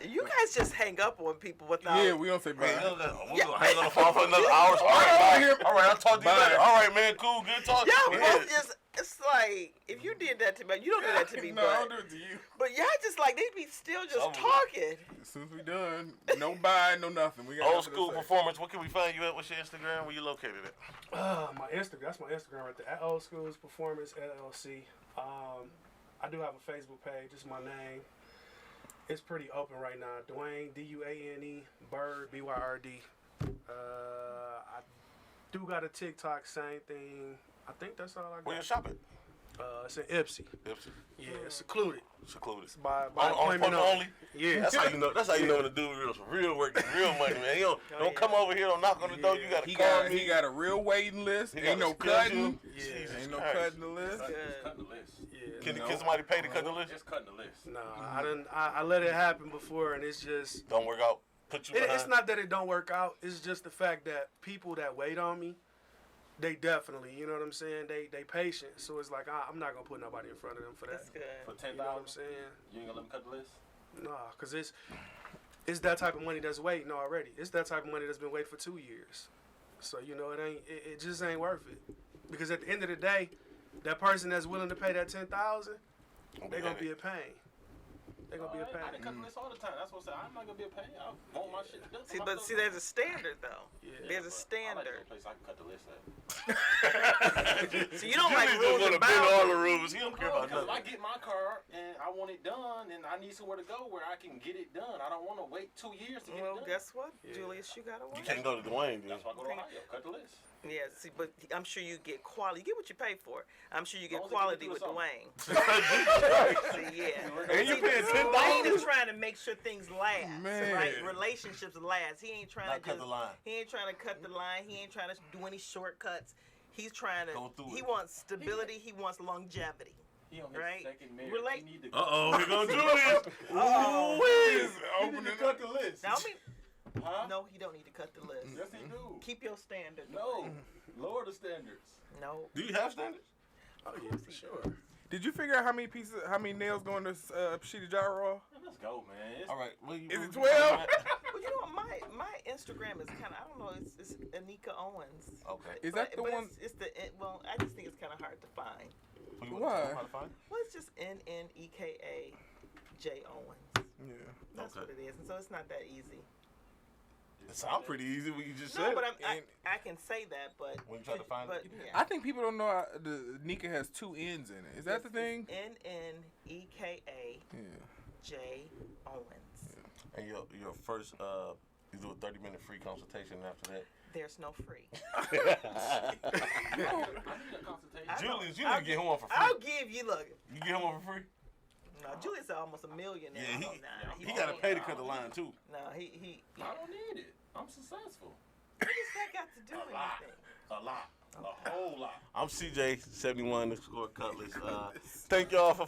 You guys just hang up on people without. Yeah, we don't say bye. We're gonna hang on the phone for another hour. All right, bye. All right, I'll talk to you Bye. later. All right, man. Cool. Good talk. Y'all Yeah. both just, it's like, if you did that to me, you don't do that to me, No, but, I don't do it to you. but y'all just like, they be still just Over. talking. As soon as we done, no bye, no nothing. We got Old nothing to school say. performance. What can we find you at? What's your Instagram? Where you located at? My Instagram. That's my Instagram right there. At Old Schools Performance LLC. I do have a Facebook page. It's my name. It's pretty open right now. Dwayne, D-U-A-N-E, Bird, B-Y-R-D. I do got a TikTok, same thing. I think that's all I got. Where you shop at? It's in Ipsy. Ipsy. Yeah, it's secluded. Secluded. By On appointment only? Yeah. That's how you know. That's how you know when the dude real work, real money, man. You don't come over here. Don't knock on the door. You got to call me. He got a real waiting list. He Ain't got no a schedule. cutting. Yeah. Ain't no Christ. cutting the list. Cut the list. Yeah. Can somebody pay to cut the list? Just cutting the list. Nah, I let it happen before, and it's just. Don't work out. Put you behind. It's not that it don't work out. It's just the fact that people that wait on me, they definitely, you know what I'm saying? They patient. So it's like I'm not gonna put nobody in front of them for that. That's good. For You know what I'm saying? you ain't gonna let them cut the list? Nah, cause it's that type of money that's waiting already. It's that type of money that's been waiting for 2 years. So you know it just ain't worth it. Because at the end of the day, that person that's willing to pay that $10,000, they gonna be a pain. They gonna be a I done pain. cut the list all the time. That's what I say. I'm not gonna be a pain. I want my shit done. See, there's a standard though. Yeah, There's a I like to standard. go place I can cut the list at. So you don't like Jimmy just rules want and to bend all the boundaries. rules. He don't care about Because if I nothing. get my car and I want it done, and I need somewhere to go where I can get it done. I don't want to wait 2 years to get Well, it done. guess what, Julius? You gotta You work. can't go to Dwayne, dude. That's why I go to Ohio. Cut the list. Yeah, see, but I'm sure you get quality. You get what you pay for. I'm sure you get As long as they quality give with it to Dwayne. See, yeah. And you See, paying Dwayne $10? is trying to make sure things last, Man. right? Relationships last. He ain't trying Not to cut just, the line. He ain't trying to cut the line. He ain't trying to do any shortcuts. He's trying to. Go through He it. wants stability. He wants longevity. He on his Right. second marriage. Relate- He need to Uh-oh, here goes Julius. He's He need to cut the list. Now, I mean, Huh? no, he don't need to cut the list. Yes, he do. Keep your standard. No. Lower the standards. No. Do you have standards? Oh yeah, for sure. Did you figure out how many nails go in this sheet of gyro? Man, let's go, man. All right. Well, Is it 12? Well, you know, my Instagram is kind of, I don't know, it's Anika Owens. Okay. Is that the but one? It's the, well, I just think it's kind of hard to find. You Why? wanna tell them how to find it? Well, it's just NNEKA J Owens. Yeah. That's Okay. what it is. And so it's not that easy. It sounds pretty easy when you just No, said but it. I can say that, but. When you try to find but, it? yeah. I think people don't know the Nika has 2 N's in it. Is that the thing? NNEKA Yeah. J Owens. And your first, you do a 30-minute free consultation after that. There's no free. I need a consultation. I don't- Julius, you need to get him one for free. I'll give you, look. You get him one for free? No, Julius is almost $1 million now. Yeah, Nah, he got to pay to cut the line, too. No, he I don't need it. I'm successful. what does that got to do with anything? A lot. A whole lot. I'm CJ71, the score Cutlass. Thank y'all for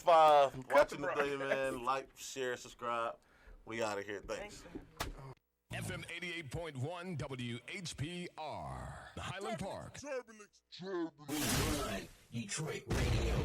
watching today, man. Like, share, subscribe. We out of here. Thanks. Thanks. FM 88.1 WHPR, Highland Park. Detroit Radio.